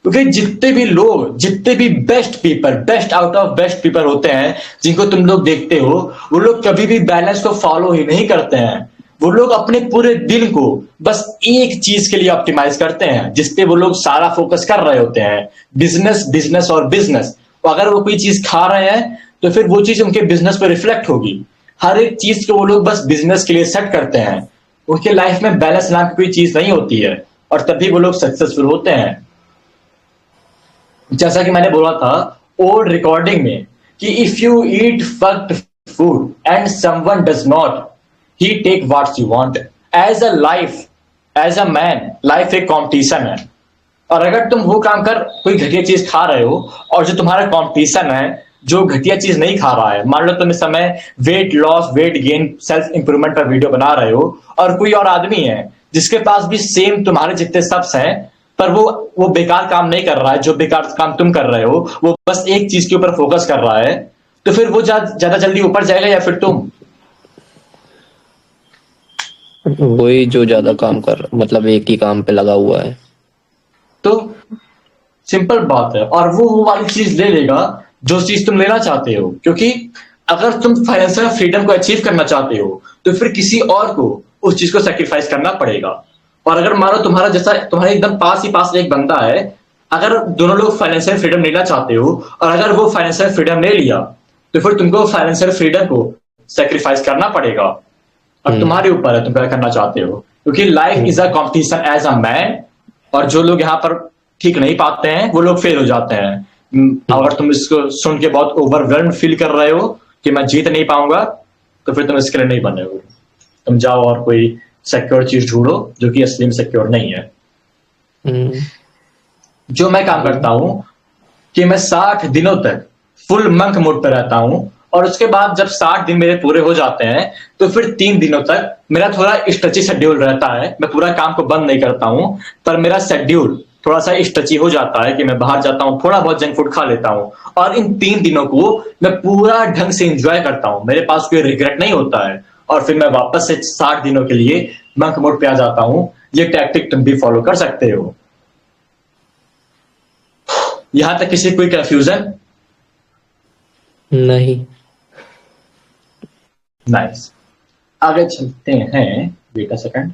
क्योंकि जितने भी लोग, जितने भी best people, best out of best people होते हैं जिनको तुम लोग देखते हो, वो लोग कभी भी बैलेंस को फॉलो ही नहीं करते हैं। वो लोग अपने पूरे दिन को बस एक चीज के लिए ऑप्टिमाइज करते हैं जिसपे वो लोग सारा फोकस कर रहे होते हैं, बिजनेस बिजनेस और बिजनेस। अगर वो कोई चीज खा रहे हैं तो फिर वो चीज उनके बिजनेस पे रिफ्लेक्ट होगी। हर एक चीज को वो लोग बस बिजनेस के लिए सेट करते हैं। उनके लाइफ में बैलेंस नाम की कोई चीज नहीं होती है और तभी वो लोग सक्सेसफुल होते हैं। जैसा कि मैंने बोला था ओल्ड रिकॉर्डिंग में कि if you eat fucked food and someone does not, he take what's you want. As a life, as a man, life एक कॉम्पिटिशन है। और अगर तुम वो काम कर कोई घटिया चीज खा रहे हो और जो तुम्हारा कॉम्पिटिशन है जो घटिया चीज नहीं खा रहा है, मान लो तुम इस समय weight loss, weight gain, self improvement पर वीडियो बना रहे हो और कोई और आदमी है जिसके पास भी सेम तुम्हारे जितने स्टेप्स हैं पर वो बेकार काम नहीं कर रहा है जो बेकार काम तुम कर रहे हो, वो बस एक चीज के ऊपर फोकस कर रहा है, तो फिर वो ज्यादा जल्दी ऊपर जाएगा या फिर तुम? वही जो ज्यादा काम कर, मतलब एक ही काम पे लगा हुआ है। तो सिंपल बात है। और वो वाली चीज ले लेगा जो चीज तुम लेना चाहते हो, क्योंकि अगर तुम फाइनेंशियल फ्रीडम को अचीव करना चाहते हो तो फिर किसी और को उस चीज को सेक्रीफाइस करना पड़ेगा। और अगर मानो तुम्हारा जैसा तुम्हारे एकदम पास ही पास एक बंदा है, अगर दोनों लोग फाइनेंशियल फ्रीडम लेना चाहते हो और अगर वो फाइनेंशियल फ्रीडम ले लिया तो फिर तुमको फाइनेंशियल फ्रीडम को सेक्रीफाइस करना पड़ेगा। और तुम्हारे ऊपर है तुम क्या करना चाहते हो, क्योंकि life is a competition as a man. और जो लोग यहाँ पर ठीक नहीं पाते हैं वो लोग फेल हो जाते हैं। अगर तुम इसको सुन के बहुत ओवरवेल्म फील कर रहे हो कि मैं जीत नहीं पाऊंगा तो फिर तुम इसके लिए नहीं बने हो। तुम जाओ और कोई सिक्योर चीज ढूंढो जो कि असली में सिक्योर नहीं है। जो मैं काम करता हूं कि मैं 60 दिनों तक फुल मंक मोड पर रहता हूं और उसके बाद जब 60 दिन मेरे पूरे हो जाते हैं तो फिर 3 दिनों तक मेरा थोड़ा स्ट्रेची शेड्यूल रहता है। मैं पूरा काम को बंद नहीं करता हूं पर मेरा शेड्यूल थोड़ा सा स्ट्रेची हो जाता है कि मैं बाहर जाता हूं, थोड़ा बहुत जंक फूड खा लेता हूं और इन 3 दिनों को मैं पूरा ढंग से एंजॉय करता हूं। मेरे पास कोई रिग्रेट नहीं होता है और फिर मैं वापस से 60 दिनों के लिए मंक मोड पे आ जाता हूं। ये टैक्टिक तुम भी फॉलो कर सकते हो। यहां तक किसी कोई कंफ्यूजन? नहीं। नाइस। आगे चलते हैं। Wait a second.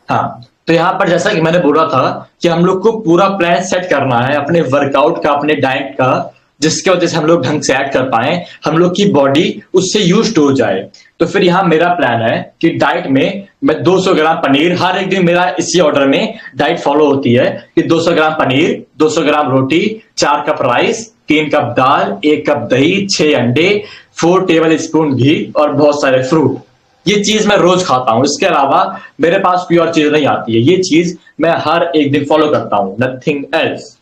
हाँ, तो यहां पर जैसा कि मैंने बोला था कि हम लोग को पूरा प्लान सेट करना है अपने वर्कआउट का, अपने डाइट का, जिसके वजह से हम लोग ढंग से ऐड कर पाए, हम लोग की बॉडी उससे यूज्ड हो जाए। तो फिर यहाँ मेरा प्लान है कि डाइट में मैं 200 ग्राम पनीर, हर एक दिन मेरा इसी ऑर्डर में डाइट फॉलो होती है कि 200 ग्राम पनीर, 200 ग्राम रोटी, 4 कप राइस, 3 कप दाल, 1 कप दही, 6 अंडे, 4 टेबल स्पून घी और बहुत सारे फ्रूट। ये चीज मैं रोज खाता हूं। इसके अलावा मेरे पास कोई और चीज नहीं आती है। ये चीज मैं हर एक दिन फॉलो करता हूं, नथिंग एल्स।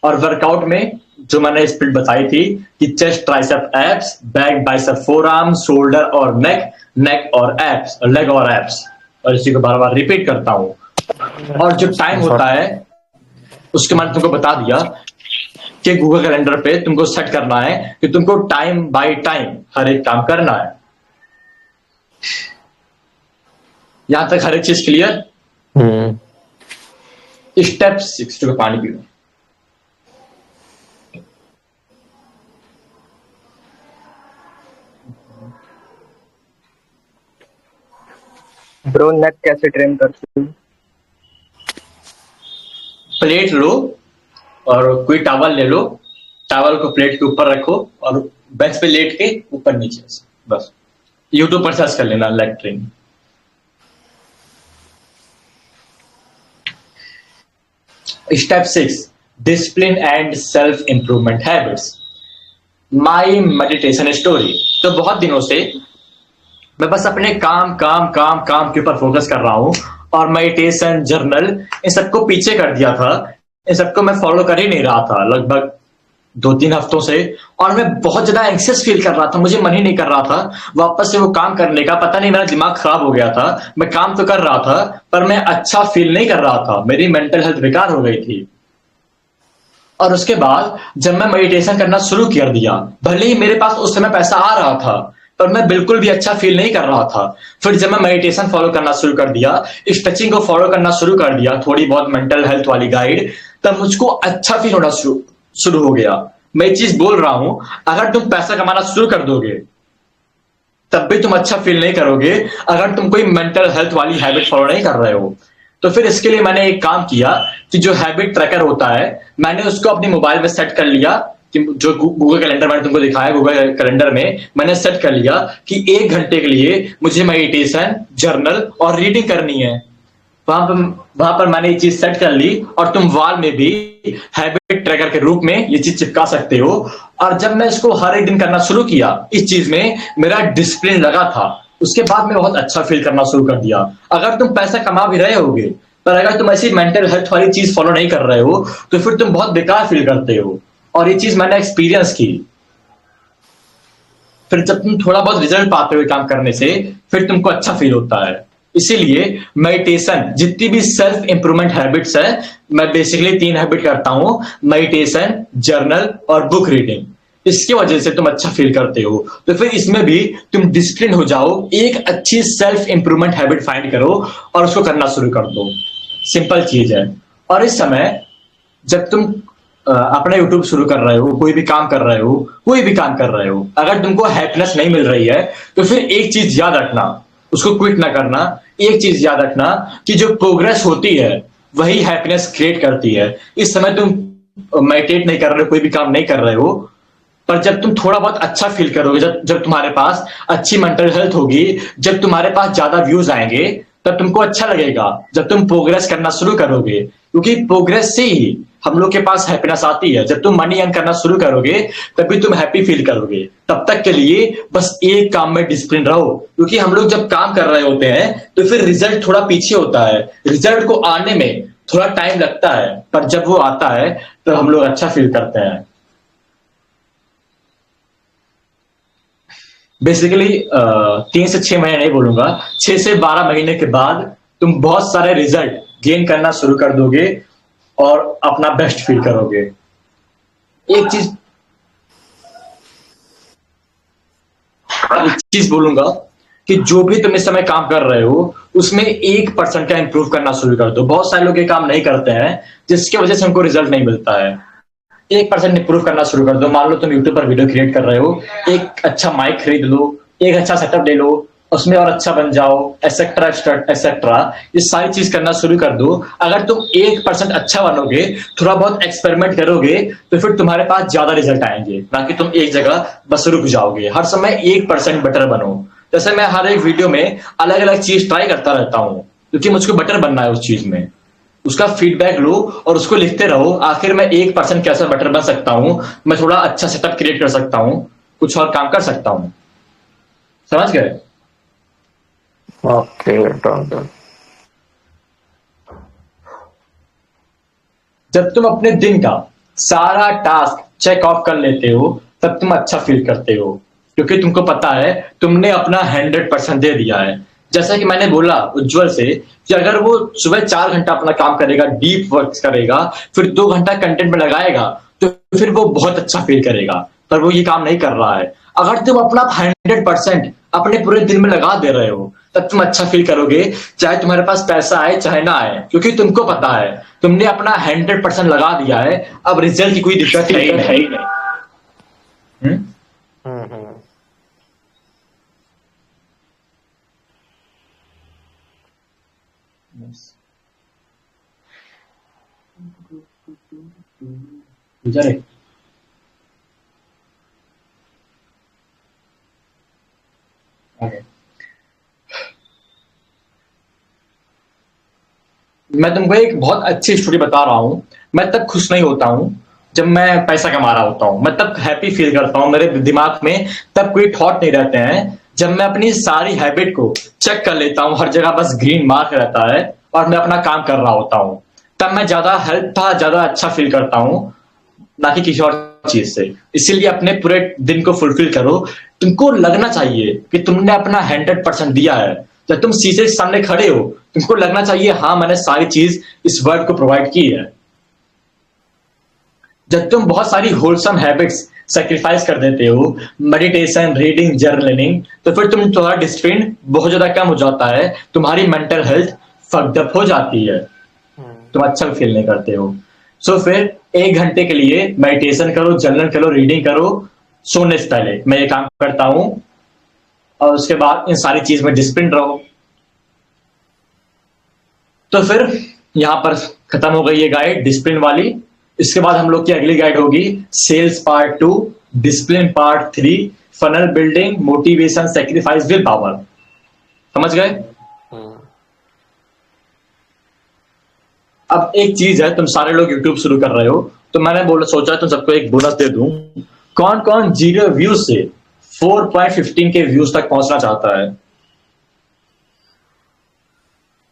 और वर्कआउट में जो मैंने स्प्लिट बताई थी कि chest, tricep, abs, back, bicep, forearm, shoulder और नेक, नेक और एब्स, लेग और एब्स, और इसी को बार बार रिपीट करता हूं। और जो टाइम होता है उसके मैंने तुमको बता दिया कि गूगल कैलेंडर पे तुमको सेट करना है कि तुमको टाइम बाय टाइम हर एक काम करना है। यहां तक हर एक चीज क्लियर? स्टेप 6, जो पानी पीना। ब्रो नेक कैसे ट्रेन करते हो? प्लेट लो और कोई टॉवल ले लो, टॉवल को प्लेट के ऊपर रखो और बेंच पे लेट के ऊपर नीचे, बस। यूट्यूब पर सर्च कर लेना leg training. Step 6, discipline and self improvement habits. My meditation story. तो बहुत दिनों से मैं बस अपने काम काम काम काम के ऊपर फोकस कर रहा हूं और मेडिटेशन, जर्नल, इन सबको पीछे कर दिया था। इन सबको मैं फॉलो कर ही नहीं रहा था लगभग 2-3 हफ्तों से, और मैं बहुत ज्यादा एंक्सियस फील कर रहा था, मुझे मन ही नहीं कर रहा था वापस से वो काम करने का। पता नहीं मेरा दिमाग खराब हो गया था, मैं काम तो कर रहा था पर मैं अच्छा फील नहीं कर रहा था, मेरी मेंटल हेल्थ बेकार हो गई थी। और उसके बाद जब मैं मेडिटेशन करना शुरू कर दिया, भले ही मेरे पास उस समय पैसा आ रहा था पर मैं बिल्कुल भी अच्छा फील नहीं कर रहा था। फिर जब मैं मेडिटेशन फॉलो करना शुरू कर दिया, स्ट्रेचिंग को फॉलो करना शुरू कर दिया, थोड़ी बहुत मेंटल हेल्थ वाली गाइड, तब मुझको अच्छा फील होना शुरू हो गया। मैं ये चीज बोल रहा हूं, अगर तुम पैसा कमाना शुरू कर दोगे तब भी तुम अच्छा फील नहीं करोगे अगर तुम कोई मेंटल हेल्थ वाली हैबिट फॉलो नहीं कर रहे हो। तो फिर इसके लिए मैंने एक काम किया कि जो हैबिट ट्रैकर होता है, मैंने उसको अपने मोबाइल में सेट कर लिया कि जो गूगल कैलेंडर मैंने तुमको दिखाया, गूगल कैलेंडर में मैंने सेट कर लिया कि 1 घंटे के लिए मुझे मेडिटेशन, जर्नल और रीडिंग करनी है। वहां पर मैंने ये चीज सेट कर ली, और तुम वॉल में भी हैबिट ट्रैकर के रूप में ये चीज चिपका सकते हो। और जब मैं इसको हर एक दिन करना शुरू किया, इस चीज में मेरा डिसिप्लिन लगा था, उसके बाद मैं बहुत अच्छा फील करना शुरू कर दिया। अगर तुम पैसा कमा भी रहे होगे पर अगर तुम ऐसी मेंटल हेल्थ वाली चीज फॉलो नहीं कर रहे हो तो फिर तुम बहुत बेकार फील करते हो। और ये चीज मैंने एक्सपीरियंस की। फिर जब तुम थोड़ा बहुत रिजल्ट पाते हो काम करने से, फिर तुमको अच्छा फील होता है। इसीलिए मेडिटेशन, जितनी भी सेल्फ इंप्रूवमेंट हैबिट्स है, मैं बेसिकली 3 हैबिट करता हूं: मेडिटेशन, जर्नल और बुक रीडिंग। इसकी वजह से तुम अच्छा फील करते हो। तो फिर इसमें भी तुम डिसिप्लिन हो जाओ, एक अच्छी सेल्फ इंप्रूवमेंट हैबिट फाइंड करो और उसको करना शुरू कर दो। सिंपल चीज है। और इस समय जब तुम अपना यूट्यूब शुरू कर रहे हो, कोई भी काम कर रहे हो, अगर तुमको हैप्पीनेस नहीं मिल रही है तो फिर एक चीज याद रखना, उसको क्विट ना करना। एक चीज याद रखना कि जो प्रोग्रेस होती है वही हैप्पीनेस क्रिएट करती है। इस समय तुम मेडिटेट नहीं कर रहे हो, कोई भी काम नहीं कर रहे हो, पर जब तुम थोड़ा बहुत अच्छा फील करोगे, जब तुम्हारे पास अच्छी मेंटल हेल्थ होगी, जब तुम्हारे पास ज्यादा व्यूज आएंगे, तब तुमको अच्छा लगेगा। जब तुम प्रोग्रेस करना शुरू करोगे, क्योंकि प्रोग्रेस से ही हम लोग के पास हैप्पीनेस आती है। जब तुम मनी अर्न करना शुरू करोगे तभी तुम हैप्पी फील करोगे। तब तक के लिए बस एक काम में डिसिप्लिन रहो, क्योंकि हम लोग जब काम कर रहे होते हैं तो फिर रिजल्ट थोड़ा पीछे होता है, रिजल्ट को आने में थोड़ा टाइम लगता है, पर जब वो आता है तो हम लोग अच्छा फील करते हैं। बेसिकली 3 से 6 महीने नहीं बोलूंगा, 6 से 12 महीने के बाद तुम बहुत सारे रिजल्ट गेन करना शुरू कर दोगे और अपना बेस्ट फील करोगे। एक चीज बोलूंगा कि जो भी तुम इस समय काम कर रहे हो उसमें 1% का इंप्रूव करना शुरू कर दो। बहुत सारे लोग ये काम नहीं करते हैं, जिसकी वजह से उनको रिजल्ट नहीं मिलता है। 1% इंप्रूव करना शुरू कर दो। मान लो तुम यूट्यूब पर वीडियो क्रिएट कर रहे हो, एक अच्छा माइक खरीद लो, एक अच्छा सेटअप ले लो, उसमें और अच्छा बन जाओ, एसेट्रा एसेट्रा। ये सारी चीज करना शुरू कर दो। अगर तुम 1% अच्छा बनोगे, थोड़ा बहुत एक्सपेरिमेंट करोगे, तो फिर तुम्हारे पास ज्यादा रिजल्ट आएंगे, ना कि तुम एक जगह बस रुक जाओगे। हर समय 1% बेटर बनो। जैसे मैं हर एक वीडियो में अलग अलग चीज ट्राई करता रहता हूँ, क्योंकि मुझको बेटर बनना है उस चीज में। उसका फीडबैक लो और उसको लिखते रहो, आखिर मैं 1% कैसे बेटर बन सकता हूँ, मैं थोड़ा अच्छा सेटअप क्रिएट कर सकता हूँ, कुछ और काम कर सकता हूँ। समझ गए? Okay, done. जब तुम अपने दिन का सारा टास्क चेक ऑफ कर लेते हो तब तुम अच्छा फील करते हो, क्योंकि तुमको पता है तुमने अपना 100% दे दिया है। जैसा कि मैंने बोला उज्जवल से कि अगर वो सुबह 4 घंटा अपना काम करेगा, डीप वर्क करेगा, फिर 2 घंटा कंटेंट में लगाएगा, तो फिर वो बहुत अच्छा फील करेगा। पर वो ये काम नहीं कर रहा है। अगर तुम अपना 100% अपने पूरे दिन में लगा दे रहे हो तब तुम अच्छा फील करोगे, चाहे तुम्हारे पास पैसा आए चाहे ना आए, क्योंकि तुमको पता है तुमने अपना 100% लगा दिया है। अब रिजल्ट की कोई दिक्कत है ही नहीं। गुजरे आगे। मैं तुमको एक बहुत अच्छी स्टोरी बता रहा हूँ। मैं तब खुश नहीं होता हूँ जब मैं पैसा कमा रहा होता हूँ, मैं तब हैप्पी फील करता हूँ। मेरे दिमाग में तब कोई थॉट नहीं रहते हैं। जब मैं अपनी सारी हैबिट को चेक कर लेता हूँ, हर जगह बस ग्रीन मार्क रहता है और मैं अपना काम कर रहा होता हूँ, तब मैं ज्यादा हेल्प था, ज्यादा अच्छा फील करता हूँ, ना कि किसी और चीज से। इसीलिए अपने पूरे दिन को फुलफिल करो। तुमको लगना चाहिए कि तुमने अपना 100% दिया है। जब तुम शीशे के सामने खड़े हो, तुमको लगना चाहिए हाँ मैंने सारी चीज इस वर्ड को प्रोवाइड की है। जब तुम बहुत सारी होलसम हैबिट्स सेक्रीफाइस कर देते हो, मेडिटेशन, रीडिंग, जर्नलिंग, तो फिर तुम्हारा डिसिप्लिन बहुत ज्यादा कम हो जाता है, तुम्हारी मेंटल हेल्थ फक्ड अप हो जाती है, तुम अच्छा फील नहीं करते हो। सो फिर 1 घंटे के लिए मेडिटेशन करो, जर्नल करो, रीडिंग करो सोने से पहले। मैं ये काम करता हूं और उसके बाद इन सारी चीज में डिसिप्लिन रहो। तो फिर यहां पर खत्म हो गई ये गाइड डिसिप्लिन वाली। इसके बाद हम लोग की अगली गाइड होगी sales part 2, discipline part 3, funnel building, motivation, sacrifice, will power. समझ गए? अब एक चीज है, तुम सारे लोग यूट्यूब शुरू कर रहे हो, तो मैंने सोचा तुम सबको एक बोनस दे दूं। कौन कौन 0 व्यूज से 4.15 के व्यूज तक पहुंचना चाहता है?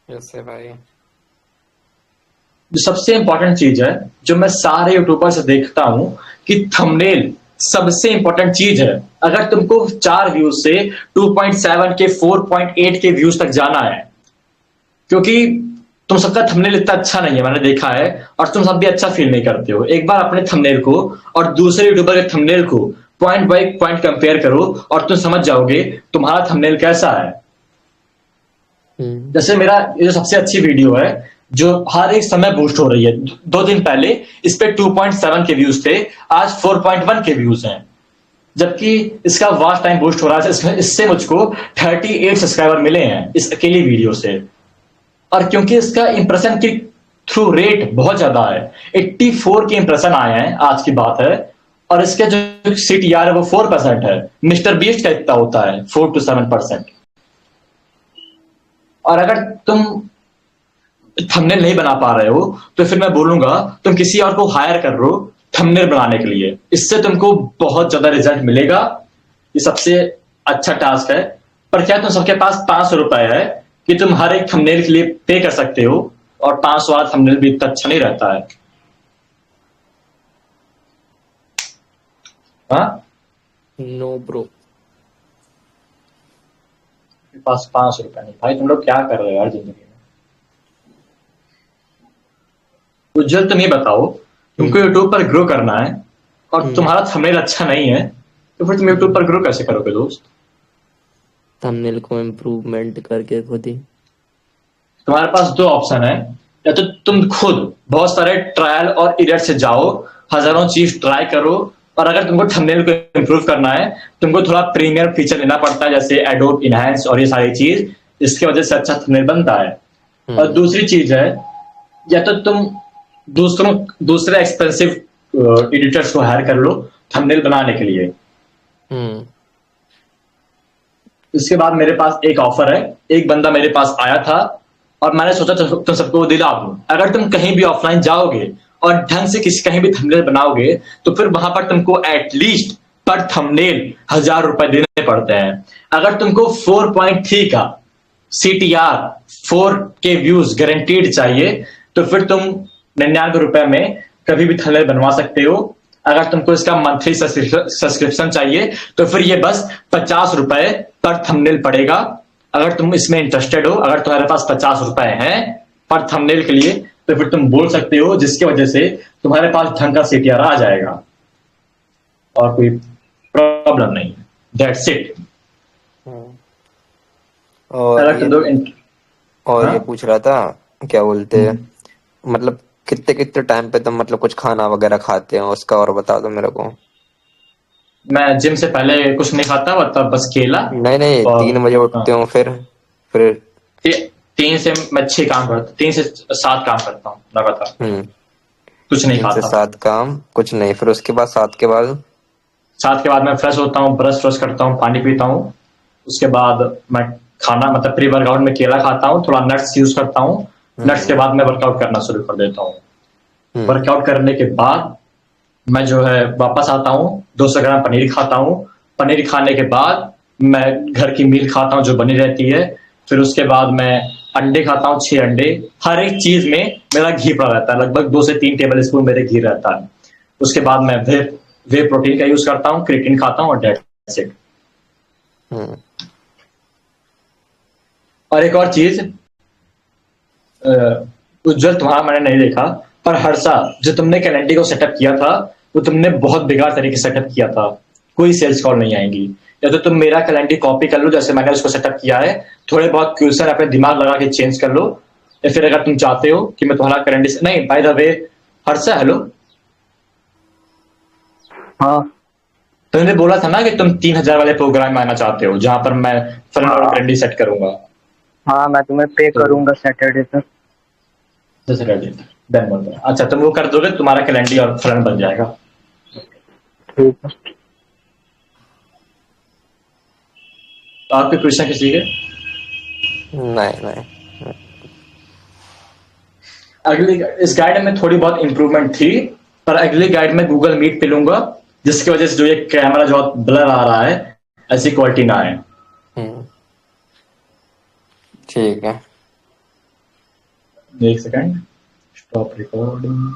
जैसे भाई जो सबसे इंपॉर्टेंट चीज है, जो मैं सारे यूट्यूबर से देखता हूं, कि थंबनेल सबसे इंपॉर्टेंट चीज है। अगर तुमको 4 व्यूज से 2.7 के 4.8 के व्यूज तक जाना है, क्योंकि तुम सबका थंबनेल इतना अच्छा नहीं है, मैंने देखा है, और तुम सब भी अच्छा फील नहीं करते हो। एक बार अपने थंबनेल को और दूसरे यूट्यूबर के थंबनेल को पॉइंट बाय पॉइंट कंपेयर करो और तुम समझ जाओगे तुम्हारा थंबनेल कैसा है। जैसे मेरा ये जो सबसे अच्छी वीडियो है, जो हर एक समय बूस्ट हो रही है, 2 दिन पहले इस पे 2.7 के व्यूज थे, आज 4.1 के व्यूज हैं, जबकि इसका वॉच टाइम बूस्ट हो रहा है। इससे मुझको 38 सब्सक्राइबर मिले हैं इस अकेली वीडियो से। और क्योंकि इसका इंप्रेशन की थ्रू रेट बहुत ज्यादा है, 84 के इंप्रेशन आए हैं, आज की बात है, और इसके जो CTR है वो 4% है। मिस्टर बीस्ट का इतना होता है 4 to 7%। और अगर तुम थंबनेल नहीं बना पा रहे हो, तो फिर मैं बोलूंगा तुम किसी और को हायर कर लो थंबनेल बनाने के लिए, इससे तुमको बहुत ज्यादा रिजल्ट मिलेगा। ये सबसे अच्छा टास्क है। पर क्या तुम सबके पास 500 रुपए है कि तुम हर एक थंबनेल के लिए पे कर सकते हो? और 500 वाला थंबनेल भी इतना अच्छा नहीं रहता है। हाँ, नो ब्रो, पास 500 रुपए नहीं। भाई तुम लोग क्या कर रहे हो यार जिंदगी में? उज्जवल तुम ये बताओ, तुमको यूट्यूब पर ग्रो करना है और तुम्हारा थंबनेल अच्छा नहीं है, तो फिर तुम यूट्यूब पर ग्रो कैसे करोगे दोस्त? थंबनेल को इम्प्रूवमेंट करके खुद ही। तुम्हारे पास 2 ऑप्शन है, या तो तुम खुद बहुत सारे ट्रायल और एरर से जाओ, हजारों चीज ट्राई करो, और अगर तुमको थंबनेल को इम्प्रूव करना है, तुमको थोड़ा प्रीमियम फीचर लेना पड़ता है, जैसे एडोब इनहैंस और ये सारी चीज, इसकी वजह से अच्छा थंबनेल बनता है। और दूसरी चीज है, या तो तुम दूसरे एक्सपेंसिव एडिटर्स को हायर कर लो थंबनेल बनाने के लिए। इसके बाद मेरे पास एक ऑफर है, एक बंदा मेरे पास आया था और मैंने सोचा तुम सबको दिला दूं। अगर तुम कहीं भी ऑफलाइन जाओगे और ढंग से कहीं भी थंबनेल बनाओगे, तो फिर वहां पर तुमको एटलीस्ट पर थंबनेल 1000 रुपए देने पड़ते हैं। अगर तुमको 4.3 का CTR 4 के व्यूज गारंटीड चाहिए, तो फिर तुम 99 रुपए में कभी भी थंबनेल बनवा सकते हो। अगर तुमको इसका मंथली सब्सक्रिप्शन चाहिए, तो फिर ये बस 50 रुपए पर थंबनेल पड़ेगा। अगर तुम इसमें इंटरेस्टेड हो, अगर तुम्हारे पास 50 रुपए हैं पर थंबनेल के लिए, तो फिर तुम बोल सकते हो, जिसकी वजह से तुम्हारे पास ढंग का CTR आ जाएगा और कोई प्रॉब्लम नहीं है। That's it. और अगर तुम लोग और हाँ? ये पूछ रहा था, क्या बोलते हैं, मतलब कितने कितने टाइम पे तुम मतलब कुछ खाना वगैरह खाते हो, उसका और बता दो मेरे को। मैं जिम से पहले कुछ नहीं खाता, मतलब बस केला। नहीं, और 3 बजे उठते हो, फिर 3 से मैं 6 काम करता, 3 से 7 काम करता हूँ लगातार, कुछ नहीं 3 से खाता। 7 काम, कुछ नहीं, फिर उसके बाद 7 के बाद 7 के बाद मैं फ्रेश होता हूँ, ब्रश करता हूँ, पानी पीता हूँ। उसके बाद मैं खाना मतलब प्री वर्कआउट में केला खाता हूँ, थोड़ा नट्स यूज करता हूँ। नट्स के बाद मैं वर्कआउट करना शुरू कर देता हूँ। वर्कआउट करने के बाद मैं जो है वापस आता हूँ, 200 ग्राम पनीर खाता हूँ। पनीर खाने के बाद मैं घर की मील खाता हूँ जो बनी रहती है। फिर उसके बाद मैं अंडे खाता हूँ, 6 अंडे। हर एक चीज में मेरा घी पड़ा रहता है, लगभग 2 से 3 टेबल स्पून मेरे घी रहता है। उसके बाद मैं फिर वे प्रोटीन का यूज करता हूँ, क्रिएटिन खाता हूँ और दैट्स इट। हम्म, और एक और चीज, उज्जवल तुम्हारा मैंने नहीं देखा, पर हर्षा जो तुमने कैलेंडर को सेटअप किया था वो तुमने बहुत बेकार तरीके से सेटअप किया था, कोई सेल्स कॉल नहीं आएंगी। या तो तुम मेरा कैलेंडर कॉपी कर लो जैसे मैंने उसको सेटअप किया है, थोड़े बहुत क्वेश्चन अपने दिमाग लगा के चेंज कर लो, या फिर अगर तुम चाहते हो कि मैं तुम्हारा कैलेंडर नहीं, by the way Harsha hello, हाँ तुमने बोला था ना कि तुम 3,000 वाले प्रोग्राम में आना चाहते हो जहां पर मैं फिल्म और कैलेंडर सेट करूंगा। हाँ, मैं तुम्हें पे तो करूंगा सैटरडे तक। जैसे कर देता देन बोलते हैं, अच्छा तुम वो कर दोगे, तुम्हारा कैलेंडर और फिल्म बन जाएगा। ठीक है। तो आपके क्वेश्चन किसी के? नहीं नहीं। अगली इस गाइड में थोड़ी बहुत इंप्रूवमेंट थी, पर अगली गाइड में गूगल मीट पे लूंगा, जिसकी वजह से जो ये कैमरा जो ब्लर आ रहा है ऐसी क्वालिटी ना आए। हम्म, ठीक है। एक सेकंड, स्टॉप रिकॉर्डिंग।